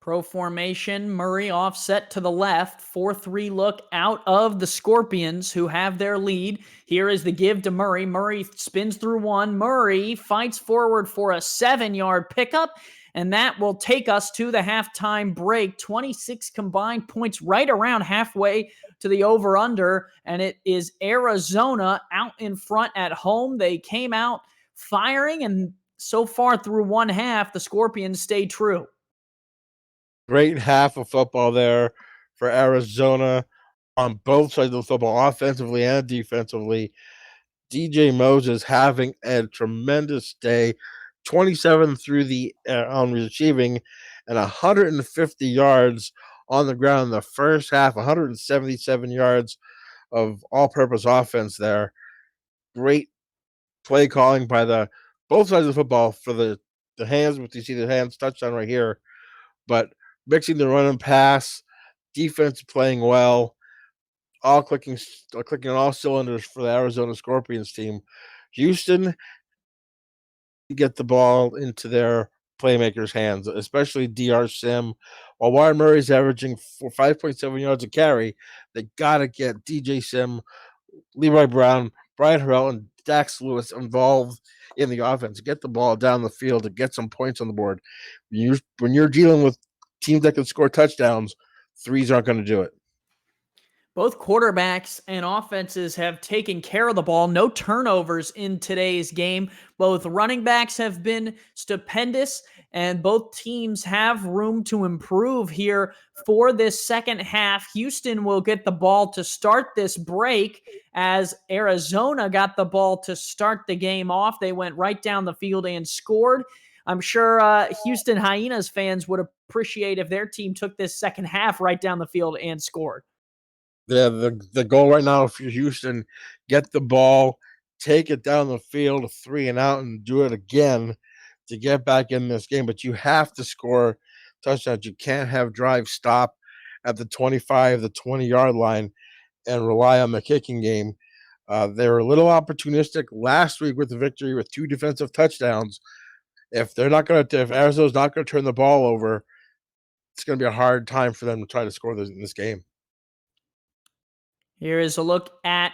Pro formation, Murray offset to the left, 4-3 look out of the Scorpions who have their lead. Here is the give to Murray. Murray spins through one. Murray fights forward for a 7-yard pickup, and that will take us to the halftime break. 26 combined points right around halfway to the over-under, and it is Arizona out in front at home. They came out firing, and so far through one half, the Scorpions stayed true. Great half of football there for Arizona on both sides of the football, offensively and defensively. DJ Moses having a tremendous day, 27 through the on receiving and 150 yards on the ground in the first half, 177 yards of all-purpose offense there. Great play calling by the both sides of the football for the hands, which you see the hands touchdown right here, but mixing the run and pass, defense playing well, all clicking on all cylinders for the Arizona Scorpions team. Houston get the ball into their playmakers' hands, especially DR Sim. While Warren Murray's averaging 5.7 yards a carry, they got to get DJ Sim, Leroy Brown, Brian Harrell, and Dax Lewis involved in the offense. Get the ball down the field to get some points on the board. When you're dealing with teams that can score touchdowns, threes aren't going to do it. Both quarterbacks and offenses have taken care of the ball. No turnovers in today's game. Both running backs have been stupendous, and both teams have room to improve here for this second half. Houston will get the ball to start this break as Arizona got the ball to start the game off. They went right down the field and scored. I'm sure Houston Hyenas fans would appreciate if their team took this second half right down the field and scored. The goal right now for Houston, get the ball, take it down the field, 3 and out, and do it again to get back in this game. But you have to score touchdowns. You can't have drive stop at the 25, the 20-yard line and rely on the kicking game. They were a little opportunistic last week with the victory with 2 defensive touchdowns. If Arizona's not going to turn the ball over, it's going to be a hard time for them to try to score in this game. Here is a look at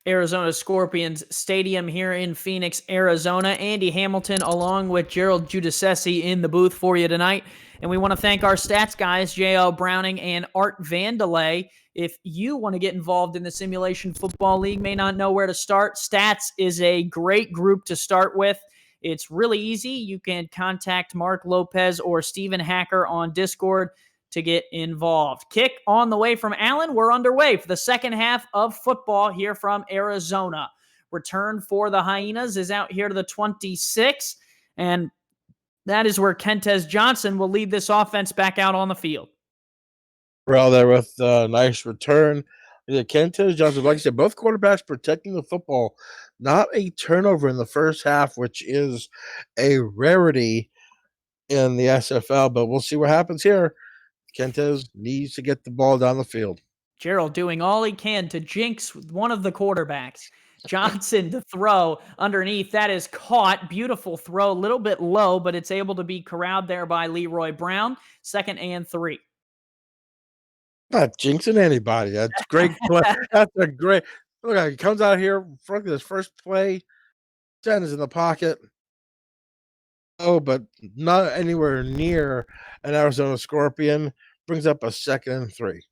Arizona Scorpions Stadium here in Phoenix, Arizona. Andy Hamilton along with Gerald Giudice in the booth for you tonight. And we want to thank our stats guys, JL Browning and Art Vandelay. If you want to get involved in the Simulation Football League, may not know where to start, Stats is a great group to start with. It's really easy. You can contact Mark Lopez or Steven Hacker on Discord to get involved. Kick on the way from Allen. We're underway for the second half of football here from Arizona. Return for the Hyenas is out here to the 26, and that is where Kentez Johnson will lead this offense back out on the field. Well, there with a nice return. Yeah, Kentez Johnson, like I said, both quarterbacks protecting the football. Not a turnover in the first half, which is a rarity in the SFL, but we'll see what happens here. Kentez needs to get the ball down the field. Gerald doing all he can to jinx one of the quarterbacks. Johnson to throw underneath. That is caught. Beautiful throw. A little bit low, but it's able to be corralled there by Leroy Brown. 2nd and 3. Not jinxing anybody. That's great play. That's a great look. He comes out here for this first play. 10 is in the pocket. Oh, but not anywhere near an Arizona Scorpion. Brings up a 2nd and 3.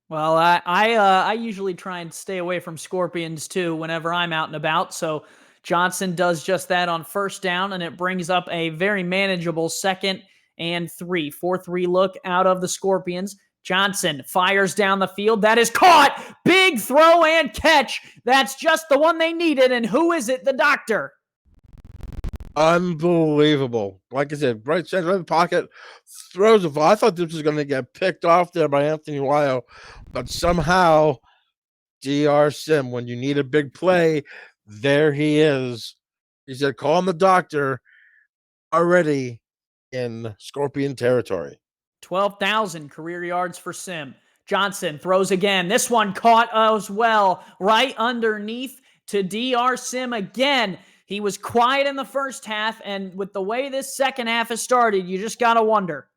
Well, I usually try and stay away from Scorpions too whenever I'm out and about. So Johnson does just that on first down, and it brings up a very manageable 2nd and 3. 4-3 look out of the Scorpions. Johnson fires down the field. That is caught. Big throw and catch. That's just the one they needed. And who is it? The doctor. Unbelievable. Like I said, right center in the pocket, throws the ball. I thought this was going to get picked off there by Anthony Wyo, but somehow DR Sim, when you need a big play, there he is. He said, call him the doctor, already in Scorpion territory. 12,000 career yards for Sim. Johnson throws again. This one caught as well, right underneath to DR Sim again. He was quiet in the first half, and with the way this second half has started, you just got to wonder.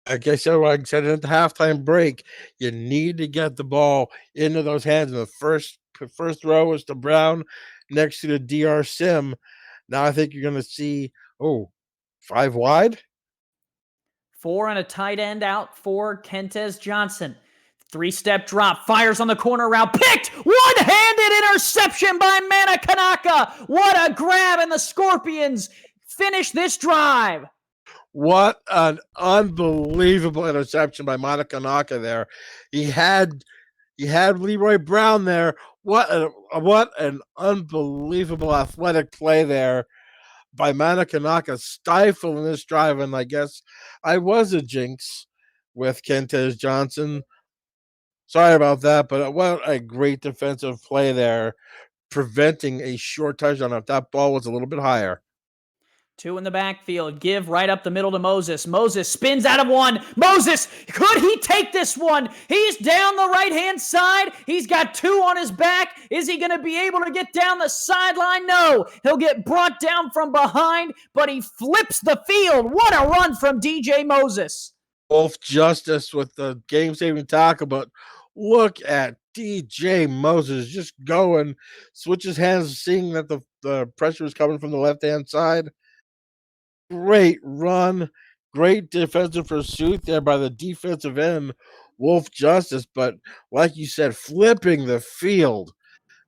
Like I said at the halftime break, you need to get the ball into those hands. And the first throw was to Brown next to the DR Sim. Now I think you're going to see, 5 wide. 4 and a tight end out for Kentez Johnson. 3-step drop, fires on the corner route, picked! One-handed interception by Mana Kanaka! What a grab, and the Scorpions finish this drive. What an unbelievable interception by Mana Kanaka there. He had Leroy Brown there. What an unbelievable athletic play there by Mana Kanaka, stifling this drive. And I guess I was a jinx with Kentez Johnson. Sorry about that, but what a great defensive play there, preventing a short touchdown if that ball was a little bit higher. 2 in the backfield. Give right up the middle to Moses. Moses spins out of one. Moses, could he take this one? He's down the right-hand side. He's got 2 on his back. Is he going to be able to get down the sideline? No. He'll get brought down from behind, but he flips the field. What a run from DJ Moses. Wolf Justice with the game-saving tackle, but look at DJ Moses just going, switches hands, seeing that the pressure is coming from the left-hand side. Great run, great defensive pursuit there by the defensive end, Wolf Justice, but like you said, flipping the field,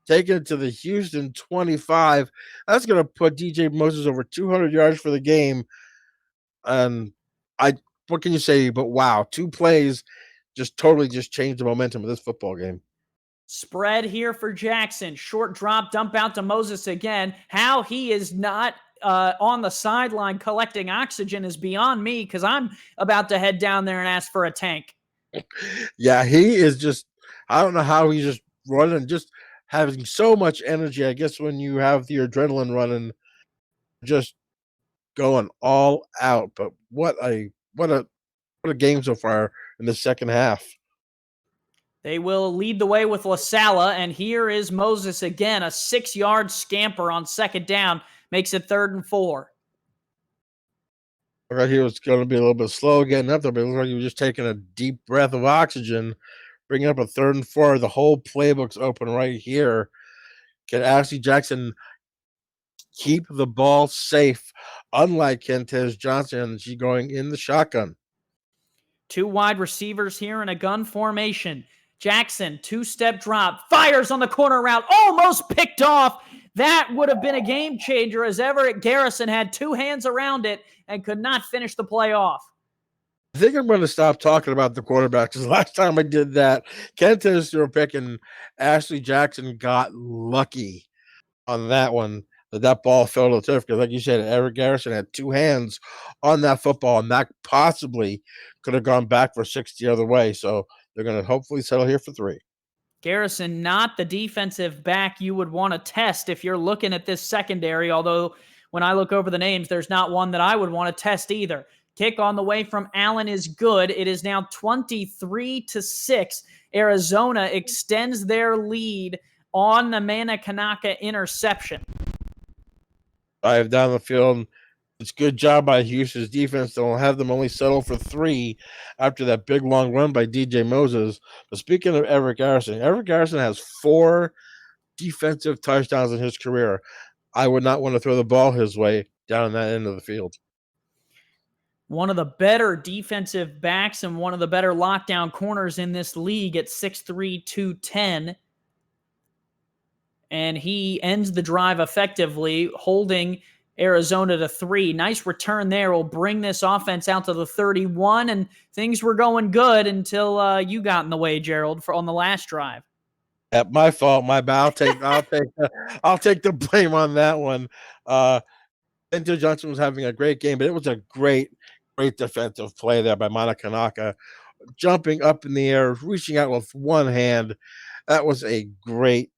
taking it to the Houston 25. That's going to put DJ Moses over 200 yards for the game. And what can you say? But wow, 2 plays just totally changed the momentum of this football game. Spread here for Jackson. Short drop, dump out to Moses again. How he is not on the sideline collecting oxygen is beyond me, because I'm about to head down there and ask for a tank. Yeah, he is just, I don't know how he's just running, just having so much energy. I guess when you have the adrenaline running, just going all out. But what a game so far in the second half. They will lead the way with LaSala, and here is Moses again. A 6-yard scamper on 2nd down makes it 3rd and 4. Right here was going to be a little bit slow getting up there, but it looks like he was just taking a deep breath of oxygen, bringing up a 3rd and 4. The whole playbook's open right here. Can Ashley Jackson keep the ball safe, unlike Kentez Johnson? She's going in the shotgun. 2 wide receivers here in a gun formation. Jackson, 2-step drop, fires on the corner route, almost picked off. That would have been a game changer, as Everett Garrison had 2 hands around it and could not finish the play off. I think I'm going to stop talking about the quarterback, because last time I did that, Kentez threw a pick and Ashley Jackson got lucky on that one, that ball fell to the turf, because like you said, Everett Garrison had 2 hands on that football, and that possibly could have gone back for 6 the other way. So they're going to hopefully settle here for 3. Garrison, not the defensive back you would want to test if you're looking at this secondary, although when I look over the names, there's not one that I would want to test either. Kick on the way from Allen is good. It is now 23-6. Arizona extends their lead on the Manakanaka interception. 5 down the field. It's good job by Houston's defense. They'll have them only settle for 3 after that big long run by DJ Moses. But speaking of Everett Garrison has 4 defensive touchdowns in his career. I would not want to throw the ball his way down that end of the field. One of the better defensive backs and one of the better lockdown corners in this league at 6'3", 210. And he ends the drive effectively, holding Arizona to 3. Nice return there will bring this offense out to the 31, and things were going good until you got in the way, Gerald, on the last drive. My fault, my bad. I'll take the blame on that one. Kentez Johnson was having a great game, but it was a great defensive play there by Manakanaka, jumping up in the air, reaching out with one hand. That was a great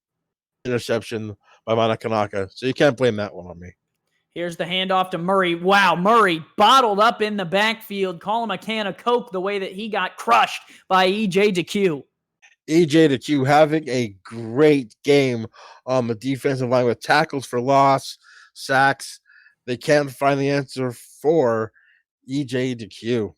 interception by Manakanaka, so you can't blame that one on me. Here's the handoff to Murray. Wow, Murray bottled up in the backfield. Call him a can of Coke the way that he got crushed by E.J. DeQ. E.J. DeQ having a great game on the defensive line with tackles for loss, sacks. They can't find the answer for E.J. DeQ.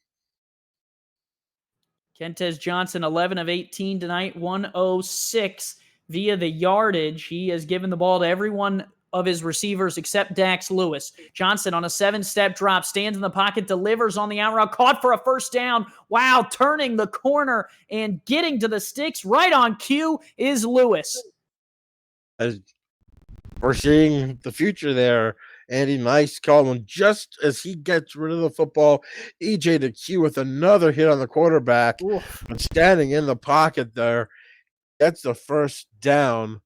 Kentez Johnson, 11 of 18 tonight, 106 via the yardage. He has given the ball to everyone of his receivers except Dax Lewis. Johnson on a 7-step drop, stands in the pocket, delivers on the out route, caught for a first down. Wow, turning the corner and getting to the sticks right on cue is Lewis. As we're seeing the future there. Andy Nice calling just as he gets rid of the football. E.J. DeQ with another hit on the quarterback, but standing in the pocket there, gets the first down.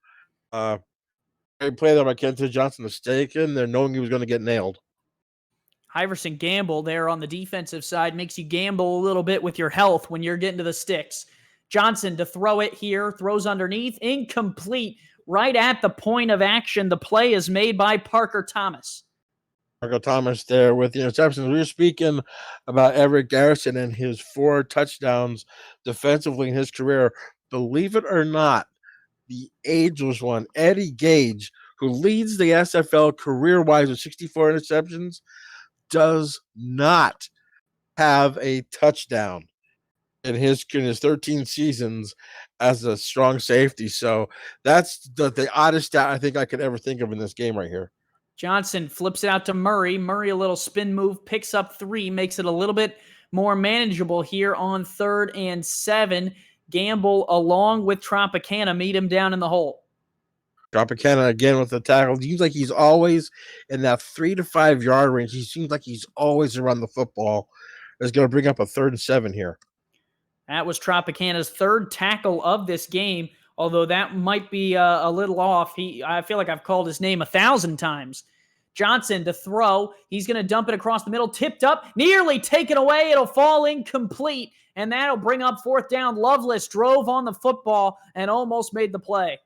Great play there by Kentez Johnson, mistaken. They're knowing he was going to get nailed. Iverson Gamble there on the defensive side makes you gamble a little bit with your health when you're getting to the sticks. Johnson to throw it here, throws underneath, incomplete. Right at the point of action, the play is made by Parker Thomas. Parker Thomas there with the interceptions. We were speaking about Everett Garrison and his 4 touchdowns defensively in his career. Believe it or not, the ageless one, Eddie Gage, who leads the SFL career-wise with 64 interceptions, does not have a touchdown in his 13 seasons as a strong safety. So that's the oddest stat I think I could ever think of in this game right here. Johnson flips it out to Murray. Murray, a little spin move, picks up 3, makes it a little bit more manageable here on 3rd and 7. Gamble, along with Tropicana, meet him down in the hole. Tropicana again with the tackle. It seems like he's always in that 3 to 5 yard range. He seems like he's always around the football. It's going to bring up a 3rd and 7 here. That was Tropicana's 3rd tackle of this game, although that might be a little off. I feel like I've called his name 1,000 times. Johnson to throw. He's going to dump it across the middle. Tipped up, nearly taken away. It'll fall incomplete, and that'll bring up 4th down. Loveless drove on the football and almost made the play.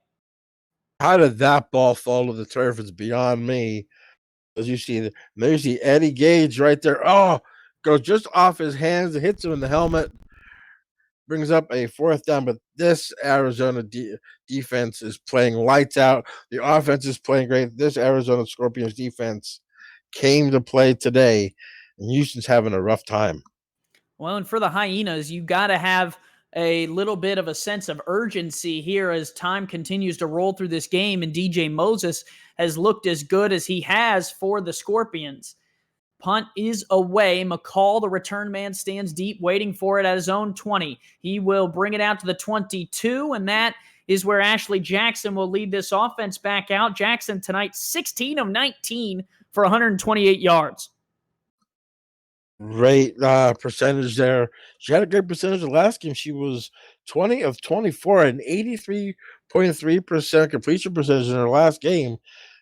How did that ball fall to the turf is beyond me. As you see, there you see Eddie Gage right there. Oh, goes just off his hands. It hits him in the helmet. Brings up a 4th down, but this Arizona defense is playing lights out. The offense is playing great. This Arizona Scorpions defense came to play today, and Houston's having a rough time. Well, and for the Hyenas, you got to have a little bit of a sense of urgency here as time continues to roll through this game, and DJ Moses has looked as good as he has for the Scorpions. Punt is away. McCall, the return man, stands deep, waiting for it at his own 20. He will bring it out to the 22, and that is where Ashley Jackson will lead this offense back out. Jackson tonight, 16 of 19 for 128 yards. Great percentage there. She had a great percentage the last game. She was 20 of 24 and 83.3% completion percentage in her last game.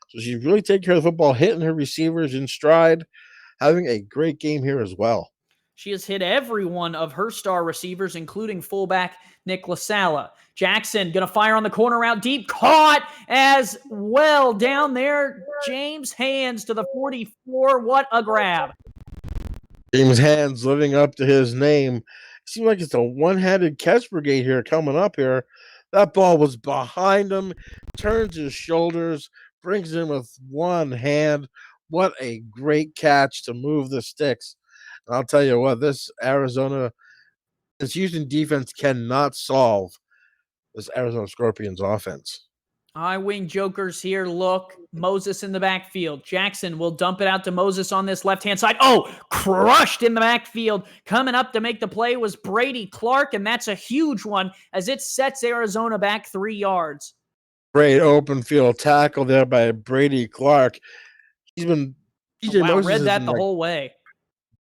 So she's really taking care of the football, hitting her receivers in stride, having a great game here as well. She has hit every one of her star receivers, including fullback Nick LaSala. Jackson going to fire on the corner route deep. Caught as well down there. James Hands to the 44. What a grab. James Hands living up to his name. Seems like it's a one-handed catch brigade here coming up here. That ball was behind him, turns his shoulders, brings him with one hand. What a great catch to move the sticks. And I'll tell you what, this Houston defense cannot solve this Arizona Scorpions offense. High wing jokers here. Look, Moses in the backfield. Jackson will dump it out to Moses on this left-hand side. Oh, crushed in the backfield. Coming up to make the play was Brady Clark, and that's a huge one as it sets Arizona back 3 yards. Great open field tackle there by Brady Clark. He's been DJ Moses read that the whole way.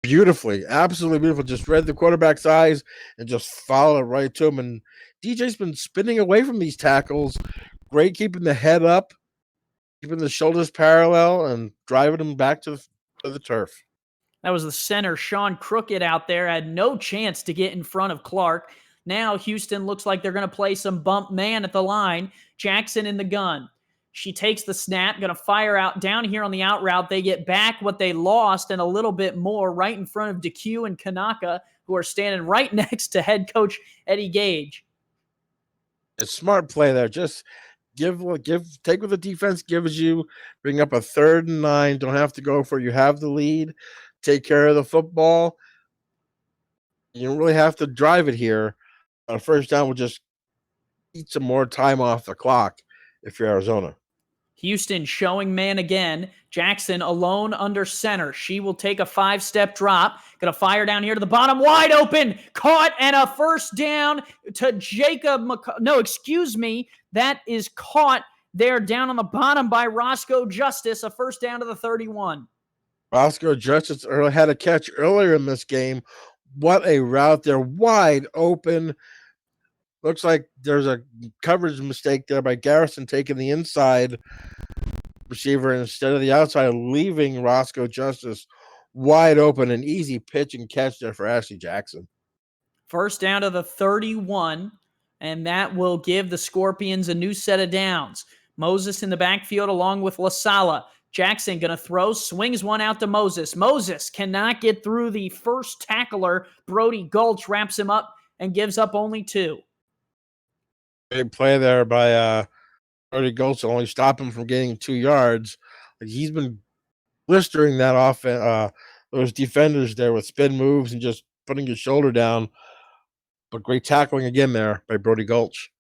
Beautifully, absolutely beautiful. Just read the quarterback's eyes and just followed right to him. And DJ's been spinning away from these tackles. Great keeping the head up, keeping the shoulders parallel, and driving him back to the turf. That was the center, Sean Crooked, out there. Had no chance to get in front of Clark. Now Houston looks like they're going to play some bump man at the line. Jackson in the gun. She takes the snap, going to fire out down here on the out route. They get back what they lost and a little bit more right in front of DeQ and Kanaka, who are standing right next to head coach Eddie Gage. A smart play there. Just take what the defense gives you. Bring up a 3rd and 9. Don't have to go for it. You have the lead. Take care of the football. You don't really have to drive it here. On a first down, we'll just eat some more time off the clock if you're Arizona. Houston showing man again. Jackson alone under center. She will take a 5-step drop. Going to fire down here to the bottom. Wide open. Caught and a first down to Jacob No, excuse me. That is caught there down on the bottom by Roscoe Justice. A first down to the 31. Roscoe Justice had a catch earlier in this game. What a route there. Wide open. Looks like there's a coverage mistake there by Garrison taking the inside receiver instead of the outside, leaving Roscoe Justice wide open. An easy pitch and catch there for Ashley Jackson. First down to the 31, and that will give the Scorpions a new set of downs. Moses in the backfield along with LaSala. Jackson going to throw, swings one out to Moses. Moses cannot get through the first tackler. Brody Gulch wraps him up and gives up only 2. Great play there by Brody Gulch to only stop him from getting 2 yards. Like, he's been blistering that offense, those defenders there with spin moves and just putting his shoulder down. But great tackling again there by Brody Gulch.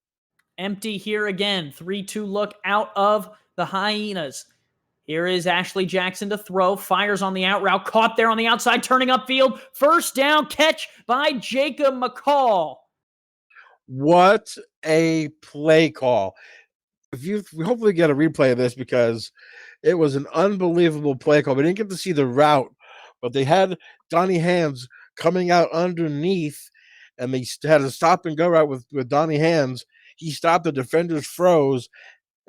Empty here again. 3-2 look out of the Hyenas. Here is Ashley Jackson to throw. Fires on the out route. Caught there on the outside, turning upfield. First down catch by Jacob McCall. What a play call. We hopefully get a replay of this because it was an unbelievable play call. We didn't get to see the route, but they had Donnie Hands coming out underneath, and they had a stop and go route with Donnie Hands. He stopped, the defenders froze,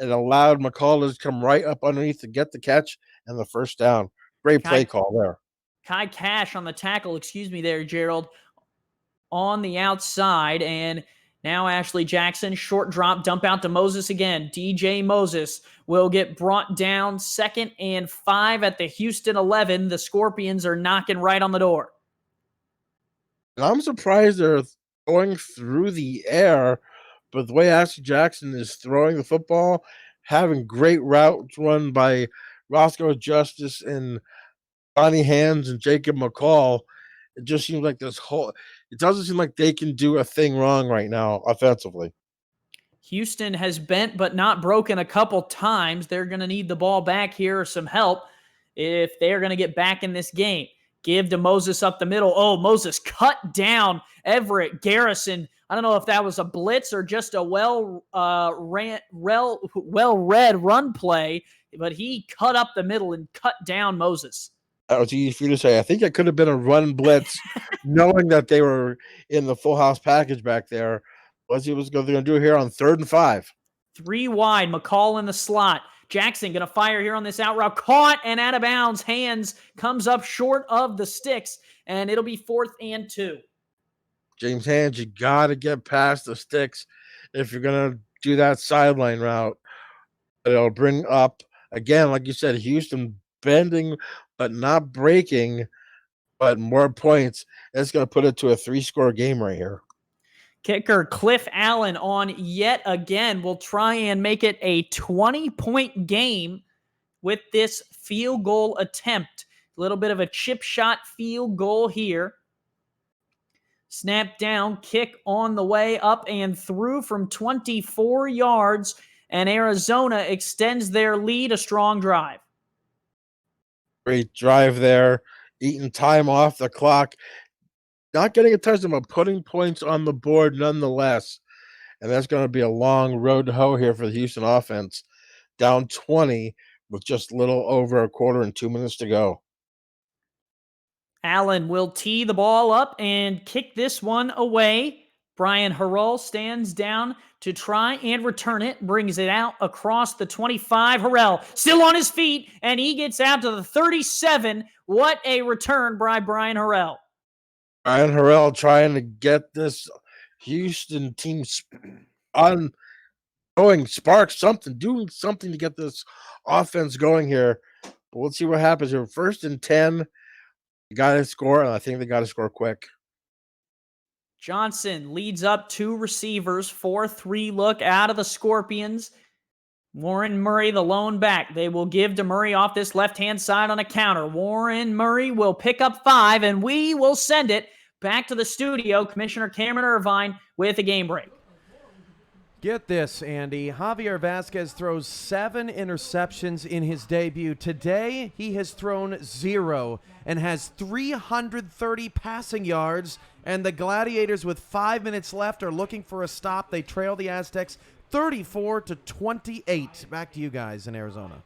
and allowed McCall to come right up underneath to get the catch and the first down. Great play call there. Kai Cash on the tackle, excuse me there, Gerald, on the outside, and now Ashley Jackson, short drop, dump out to Moses again. DJ Moses will get brought down 2nd and 5 at the Houston 11. The Scorpions are knocking right on the door. And I'm surprised they're going through the air, but the way Ashley Jackson is throwing the football, having great routes run by Roscoe Justice and Donnie Hands and Jacob McCall, it just seems like it doesn't seem like they can do a thing wrong right now offensively. Houston has bent but not broken a couple times. They're going to need the ball back here or some help if they're going to get back in this game. Give to Moses up the middle. Oh, Moses cut down Everett Garrison. I don't know if that was a blitz or just a well-read run play, but he cut up the middle and cut down Moses. That was easy for you to say. I think it could have been a run blitz, knowing that they were in the full house package back there. What's he was going to do here on 3rd and 5? 3 wide, McCall in the slot. Jackson going to fire here on this out route. Caught and out of bounds. Hands comes up short of the sticks, and it'll be 4th and 2. James Hands, you got to get past the sticks if you're going to do that sideline route. It'll bring up, again, like you said, Houston bending but not breaking, but more points. It's going to put it to a 3-score game right here. Kicker Cliff Allen on yet again will try and make it a 20-point game with this field goal attempt. A little bit of a chip shot field goal here. Snap down, kick on the way up and through from 24 yards, and Arizona extends their lead, a strong drive. Great drive there, eating time off the clock. Not getting a touchdown, but putting points on the board nonetheless. And that's going to be a long road to hoe here for the Houston offense. Down 20 with just a little over a quarter and 2 minutes to go. Allen will tee the ball up and kick this one away. Brian Harrell stands down to try and return it, brings it out across the 25. Harrell still on his feet, and he gets out to the 37. What a return by Brian Harrell. Brian Harrell trying to get this Houston team on going, spark something, doing something to get this offense going here. But let's see what happens here. 1st and 10. You got to score, and I think they got to score quick. Johnson leads up 2 receivers, 4-3 look out of the Scorpions. Warren Murray, the lone back. They will give to Murray off this left-hand side on a counter. Warren Murray will pick up 5, and we will send it back to the studio. Commissioner Cameron Irvine with a game break. Get this, Andy. Javier Vasquez throws 7 interceptions in his debut. Today, he has thrown 0 and has 330 passing yards. And the Gladiators, with 5 minutes left, are looking for a stop. They trail the Aztecs 34-28. Back to you guys in Arizona.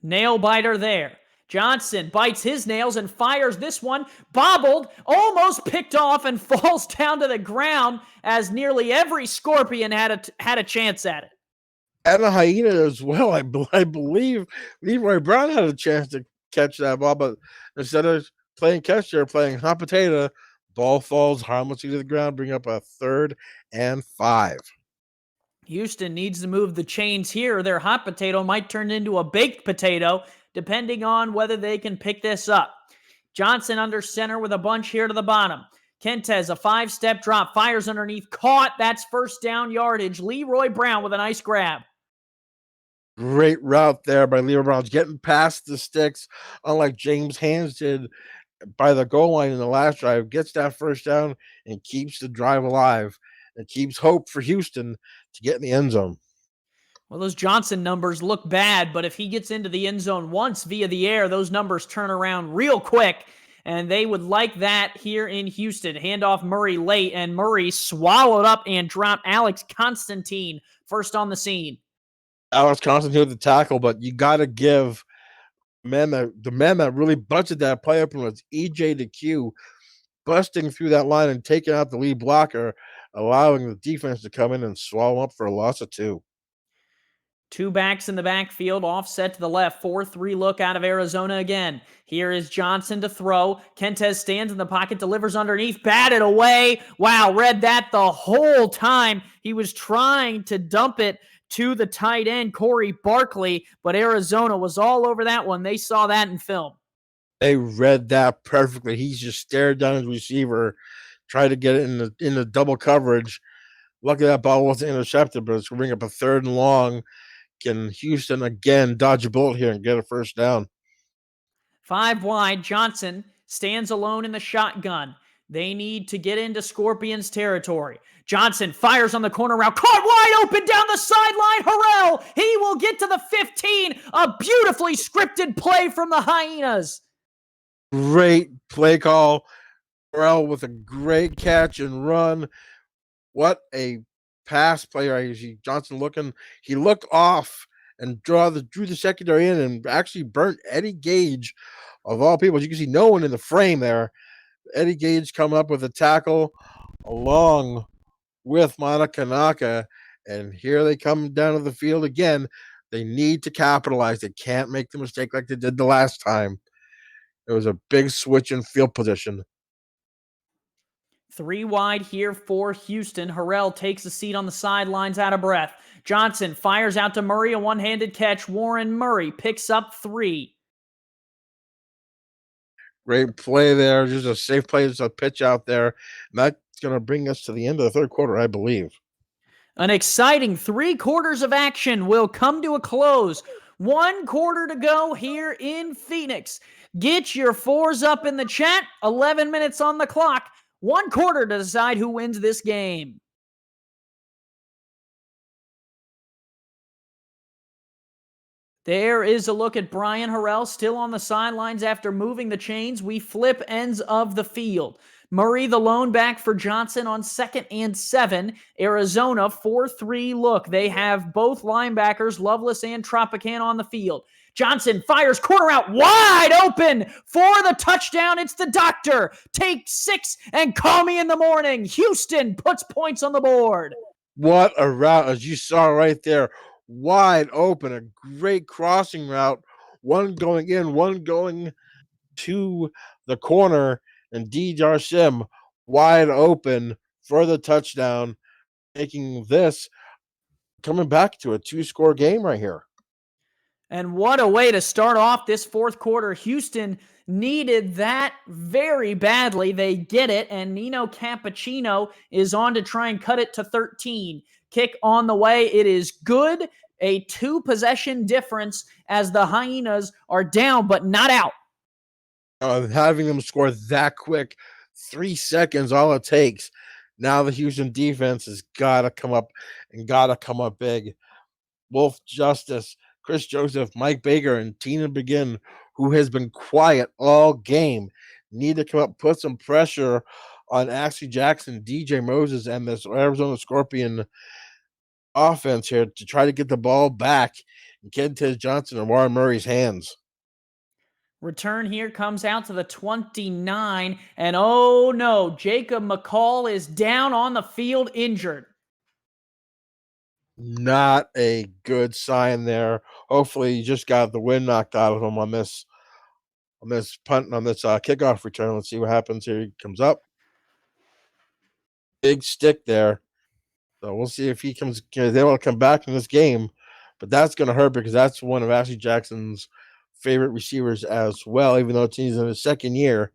Nail biter there. Johnson bites his nails and fires this one. Bobbled, almost picked off, and falls down to the ground as nearly every Scorpion had a chance at it. And a hyena as well. I believe Leroy Brown had a chance to catch that ball, but instead of playing catch, they're playing hot potato. Ball falls harmlessly to the ground, bring up a 3rd and 5. Houston needs to move the chains here. Their hot potato might turn into a baked potato, depending on whether they can pick this up. Johnson under center with a bunch here to the bottom. Kentez, a 5-step drop, fires underneath, caught. That's 1st down yardage. Leroy Brown with a nice grab. Great route there by Leroy Brown, getting past the sticks, unlike James Hands did by the goal line in the last drive. Gets that 1st down and keeps the drive alive. It keeps hope for Houston to get in the end zone. Well, those Johnson numbers look bad, but if he gets into the end zone once via the air, those numbers turn around real quick, and they would like that here in Houston. Handoff Murray late, and Murray swallowed up and dropped Alex Constantine first on the scene. Alex Constantine with the tackle, but you got to give the man that really busted that play up was EJ DeQ, busting through that line and taking out the lead blocker, allowing the defense to come in and swallow up for a loss of 2. 2 backs in the backfield, offset to the left. 4-3 look out of Arizona again. Here is Johnson to throw. Kentez stands in the pocket, delivers underneath, batted away. Wow, read that the whole time. He was trying to dump it to the tight end, Corey Barkley, but Arizona was all over that one. They saw that in film. They read that perfectly. He just stared down his receiver, tried to get it in the double coverage. Luckily, that ball wasn't intercepted, but it's going to bring up a 3rd and long. Can Houston again dodge a bullet here and get a 1st down? 5 wide, Johnson stands alone in the shotgun. They need to get into Scorpions territory. Johnson fires on the corner route, caught wide open down the sideline. Harrell, he will get to the 15. A beautifully scripted play from the Hyenas. Great play call. Harrell with a great catch and run. What a pass play. I see Johnson looking. He looked off and drew the secondary in and actually burnt Eddie Gage of all people. As you can see, no one in the frame there. Eddie Gage coming up with a tackle along with Monica Naka. And here they come down to the field again. They need to capitalize. They can't make the mistake like they did the last time. It was a big switch in field position. 3 wide here for Houston. Harrell takes a seat on the sidelines out of breath. Johnson fires out to Murray, a one-handed catch. Warren Murray picks up 3. Great play there. Just a safe play. Just a pitch out there. And that's going to bring us to the end of the third quarter, I believe. An exciting 3 quarters of action will come to a close. 1 quarter to go here in Phoenix. Get your 4s up in the chat. 11 minutes on the clock. 1 quarter to decide who wins this game. There is a look at Brian Harrell still on the sidelines after moving the chains. We flip ends of the field. Murray, the lone back for Johnson on 2nd and 7. Arizona 4-3 look. They have both linebackers, Lovelace and Tropicana, on the field. Johnson fires corner out wide open for the touchdown. It's the doctor. Take 6 and call me in the morning. Houston puts points on the board. What a route, as you saw right there. Wide open, a great crossing route. One going in, one going to the corner, and D. Jarsim wide open for the touchdown, making this coming back to a 2-score game right here. And what a way to start off this 4th quarter. Houston needed that very badly. They get it, and Nino Cappuccino is on to try and cut it to 13. Kick on the way. It is good. A 2-possession difference as the Hyenas are down, but not out. Having them score that quick, 3 seconds, all it takes. Now the Houston defense has got to come up and got to come up big. Wolf Justice, Chris Joseph, Mike Baker, and Tina Begin, who has been quiet all game, need to come up, put some pressure on Ashley Jackson, DJ Moses, and this Arizona Scorpion offense here to try to get the ball back and get into Johnson and Warren Murray's hands. Return here comes out to the 29, and oh no, Jacob McCall is down on the field injured. Not a good sign there. Hopefully he just got the wind knocked out of him on this punt, on this kickoff return. Let's see what happens here. He comes up. Big stick there. So we'll see if he comes. They want to come back in this game, but that's going to hurt because that's one of Ashley Jackson's favorite receivers as well, even though he's in his 2nd year.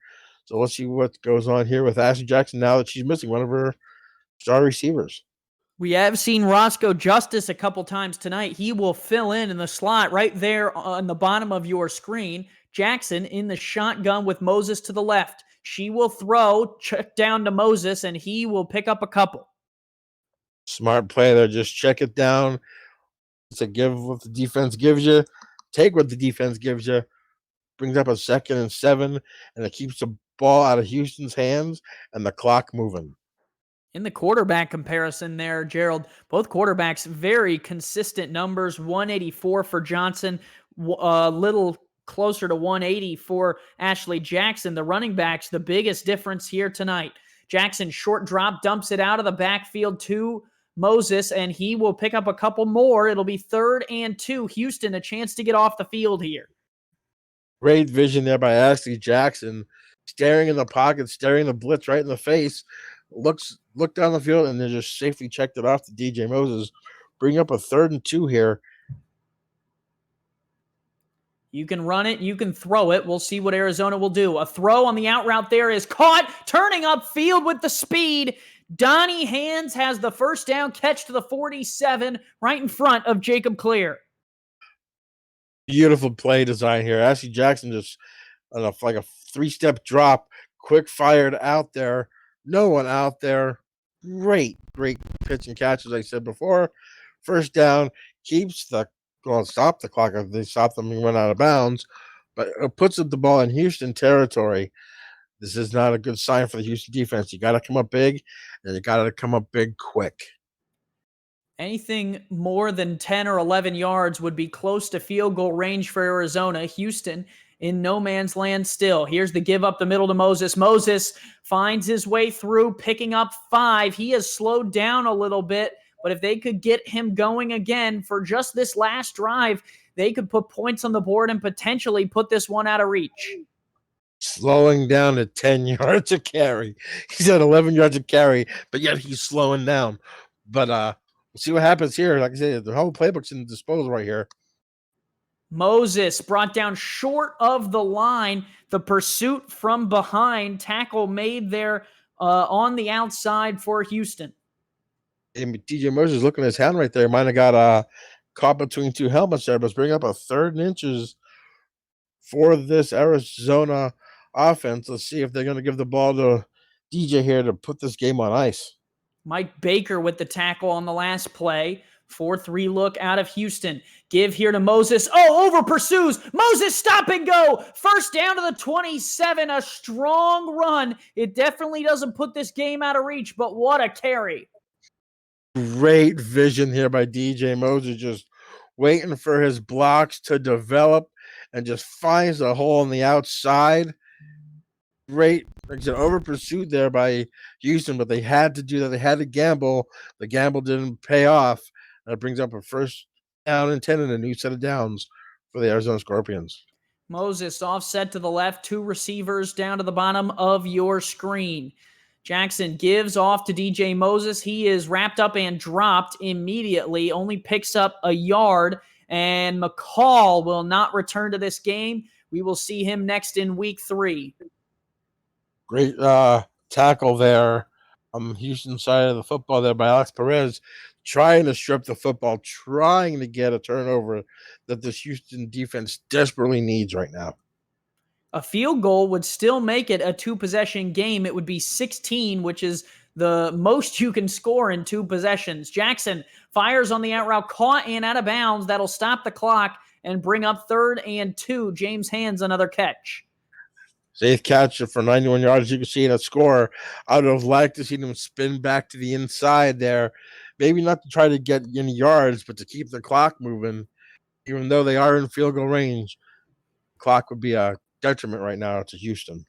So let's see what goes on here with Ashley Jackson now that she's missing one of her star receivers. We have seen Roscoe Justice a couple times tonight. He will fill in the slot right there on the bottom of your screen. Jackson in the shotgun with Moses to the left. She will throw, check down to Moses, and he will pick up a couple. Smart play there. Just check it down. To give what the defense gives you. Take what the defense gives you. Brings up a 2nd and 7, and it keeps the ball out of Houston's hands and the clock moving. In the quarterback comparison there, Gerald, both quarterbacks very consistent numbers. 184 for Johnson, a little closer to 180 for Ashley Jackson. The running backs, the biggest difference here tonight. Jackson short drop, dumps it out of the backfield to Moses, and he will pick up a couple more. It'll be 3rd and 2. Houston, a chance to get off the field here. Great vision there by Ashley Jackson, staring in the pocket, staring the blitz right in the face. Look down the field, and then just safely checked it off to DJ Moses. Bring up a 3rd and 2 here. You can run it, you can throw it. We'll see what Arizona will do. A throw on the out route there is caught, turning upfield with the speed. Donnie Hands has the first down catch to the 47 right in front of Jacob Clear. Beautiful play design here. Ashley Jackson just like a 3-step drop, quick fired out there. No one out there. Great pitch and catch, as I said before. First down, keeps the stop the clock if they stop them and run out of bounds, but it puts up the ball in Houston territory. This is not a good sign for the Houston defense. You got to come up big, and you got to come up big quick. Anything more than 10 or 11 yards would be close to field goal range for Arizona. Houston in no man's land still. Here's the give up the middle to Moses. Moses finds his way through, picking up 5. He has slowed down a little bit, but if they could get him going again for just this last drive, they could put points on the board and potentially put this one out of reach. Slowing down to 10 yards a carry. He's at 11 yards a carry, but yet he's slowing down. But we'll see what happens here. Like I said, the whole playbook's in disposal right here. Moses brought down short of the line. The pursuit from behind. Tackle made there on the outside for Houston. And DJ Moses looking at his hand right there. Might have got caught between two helmets there, but it's bringing up a 3rd and inches for this Arizona offense. Let's see if they're going to give the ball to DJ here to put this game on ice. Mike Baker with the tackle on the last play. 4-3 look out of Houston. Give here to Moses. Oh, over pursues. Moses stop and go. First down to the 27. A strong run. It definitely doesn't put this game out of reach, but what a carry. Great vision here by DJ Moses, just waiting for his blocks to develop and just finds a hole on the outside. Great, like I said, over pursuit there by Houston, but they had to do that. They had to gamble. The gamble didn't pay off. That brings up a 1st down and 10 and a new set of downs for the Arizona Scorpions. Moses offset to the left, 2 receivers down to the bottom of your screen. Jackson gives off to DJ Moses. He is wrapped up and dropped immediately, only picks up a yard, and McCall will not return to this game. We will see him next in week 3. Great tackle there on the Houston side of the football there by Alex Perez, trying to strip the football, trying to get a turnover that this Houston defense desperately needs right now. A field goal would still make it a 2-possession game. It would be 16, which is the most you can score in 2 possessions. Jackson fires on the out route, caught and out of bounds. That'll stop the clock and bring up 3rd and 2. James Hands another catch. Safe catch for 91 yards. You can see that score. I would have liked to see them spin back to the inside there. Maybe not to try to get any yards, but to keep the clock moving. Even though they are in field goal range, clock would be a detriment right now to Houston.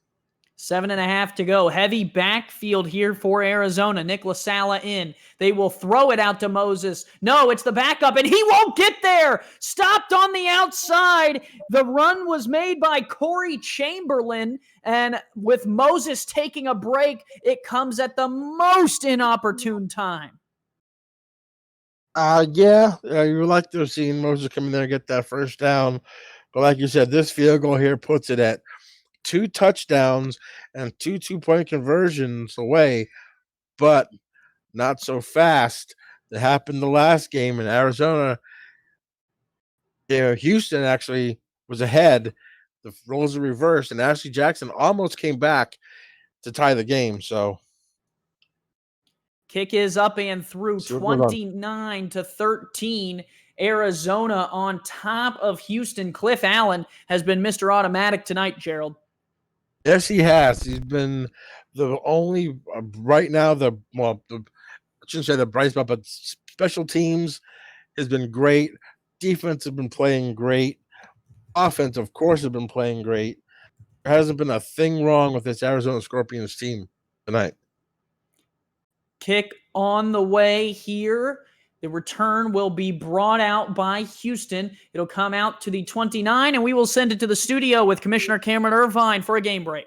7.5 to go. Heavy backfield here for Arizona. Nick LaSala in. They will throw it out to Moses. No, it's the backup, and he won't get there. Stopped on the outside. The run was made by Corey Chamberlain, and with Moses taking a break, it comes at the most inopportune time. You would like to have seen Moses come in there and get that 1st down. But like you said, this field goal here puts it at 2 touchdowns and 2 2-point conversions away, but not so fast. That happened the last game in Arizona. Houston actually was ahead. The roles are reversed, and Ashley Jackson almost came back to tie the game. So kick is up and through. 29-13. Arizona on top of Houston. Cliff Allen has been Mr. Automatic tonight, Gerald. Yes, he has. He's been the only right now. I shouldn't say the bright spot, but special teams has been great. Defense has been playing great. Offense, of course, has been playing great. There hasn't been a thing wrong with this Arizona Scorpions team tonight. Kick on the way here. The return will be brought out by Houston. It'll come out to the 29, and we will send it to the studio with Commissioner Cameron Irvine for a game break.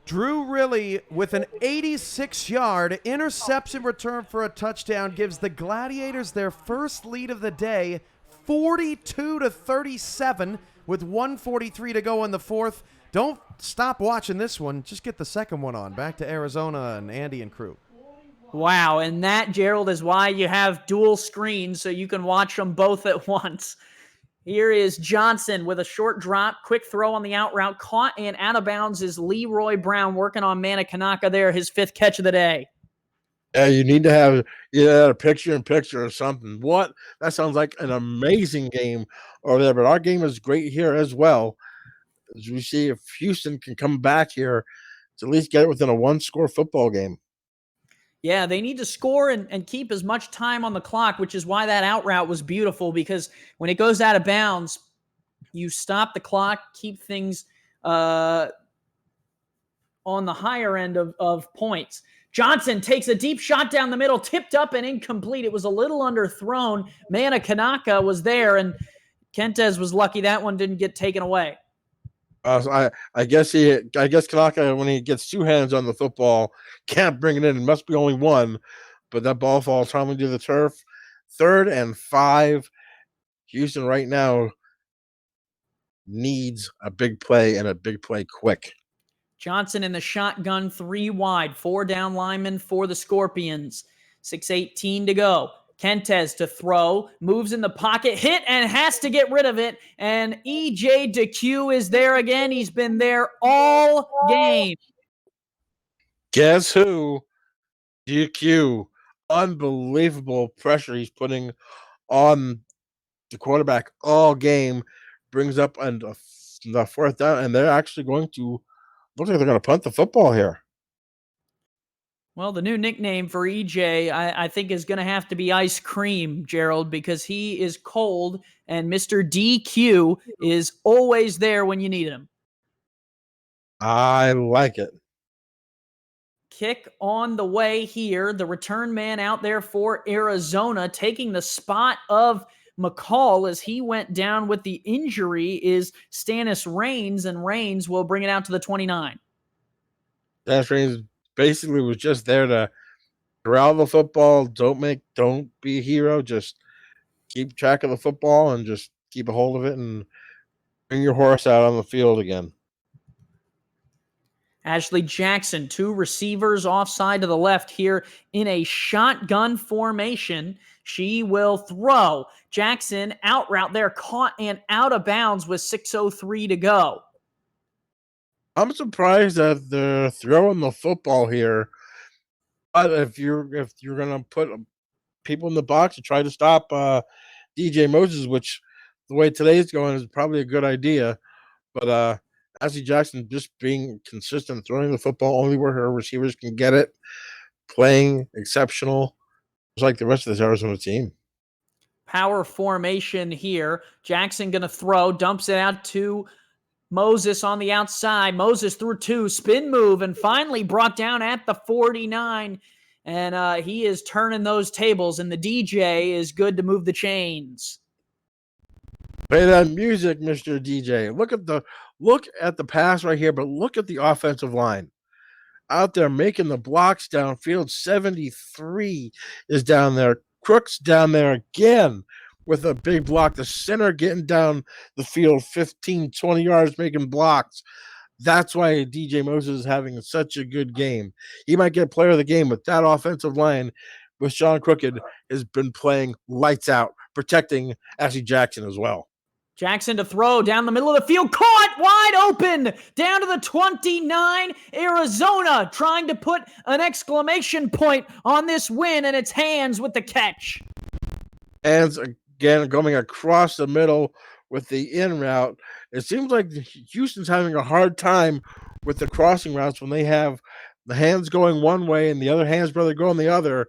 Drew Riley with an 86-yard interception return for a touchdown gives the Gladiators their first lead of the day, 42-37, with 1:43 to go in the 4th. Don't stop watching this one. Just get the second one on. Back to Arizona and Andy and crew. Wow, and that, Gerald, is why you have dual screens so you can watch them both at once. Here is Johnson with a short drop, quick throw on the out route, caught and out of bounds is Leroy Brown working on Mana Kanaka there, his 5th catch of the day. Yeah, you need to have a picture-in-picture or something. What? That sounds like an amazing game over there, but our game is great here as well. As we see if Houston can come back here to at least get it within a 1-score football game. Yeah, they need to score and keep as much time on the clock, which is why that out route was beautiful, because when it goes out of bounds, you stop the clock, keep things on the higher end of points. Johnson takes a deep shot down the middle, tipped up and incomplete. It was a little underthrown. Mana Kanaka was there, and Kentez was lucky that one didn't get taken away. So I guess Kanaka, when he gets 2 hands on the football, can't bring it in. It must be only one, but that ball falls harmlessly to the turf. 3rd and 5. Houston right now needs a big play and a big play quick. Johnson in the shotgun, 3 wide, 4 down linemen for the Scorpions. 6:18 to go. Kentez to throw, moves in the pocket, hit, and has to get rid of it. And E.J. DeQ is there again. He's been there all game. Guess who? DQ. Unbelievable pressure he's putting on the quarterback all game. Brings up and the 4th down, and they're actually going to look like they're going to punt the football here. Well, the new nickname for EJ, I think, is going to have to be Ice Cream, Gerald, because he is cold, and Mr. DQ is always there when you need him. I like it. Kick on the way here. The return man out there for Arizona, taking the spot of McCall as he went down with the injury, is Stannis Reigns, and Reigns will bring it out to the 29. Stannis Reigns basically was just there to corral the football. Don't be a hero. Just keep track of the football and just keep a hold of it and bring your horse out on the field again. Ashley Jackson, 2 receivers offside to the left here in a shotgun formation. She will throw. Jackson out route there, caught and out of bounds with 6:03 to go. I'm surprised that they're throwing the football here. But if you're gonna put people in the box to try to stop DJ Moses, which the way today's going is probably a good idea. But Ashley Jackson just being consistent, throwing the football only where her receivers can get it, playing exceptional, just like the rest of this Arizona team. Power formation here. Jackson going to throw, dumps it out to Moses on the outside. Moses through 2, spin move, and finally brought down at the 49. And he is turning those tables, and the DJ is good to move the chains. Play that music, Mr. DJ. Look at the pass right here, but look at the offensive line out there making the blocks downfield. 73 is down there. Crook's down there again with a big block. The center getting down the field 15, 20 yards making blocks. That's why DJ Moses is having such a good game. He might get player of the game, but that offensive line with Sean Crooked has been playing lights out, protecting Ashley Jackson as well. Jackson to throw down the middle of the field, caught wide open, down to the 29. Arizona trying to put an exclamation point on this win, and it's Hands with the catch. Hands again going across the middle with the in route. It seems like Houston's having a hard time with the crossing routes when they have the hands going one way and the other hands brother going the other.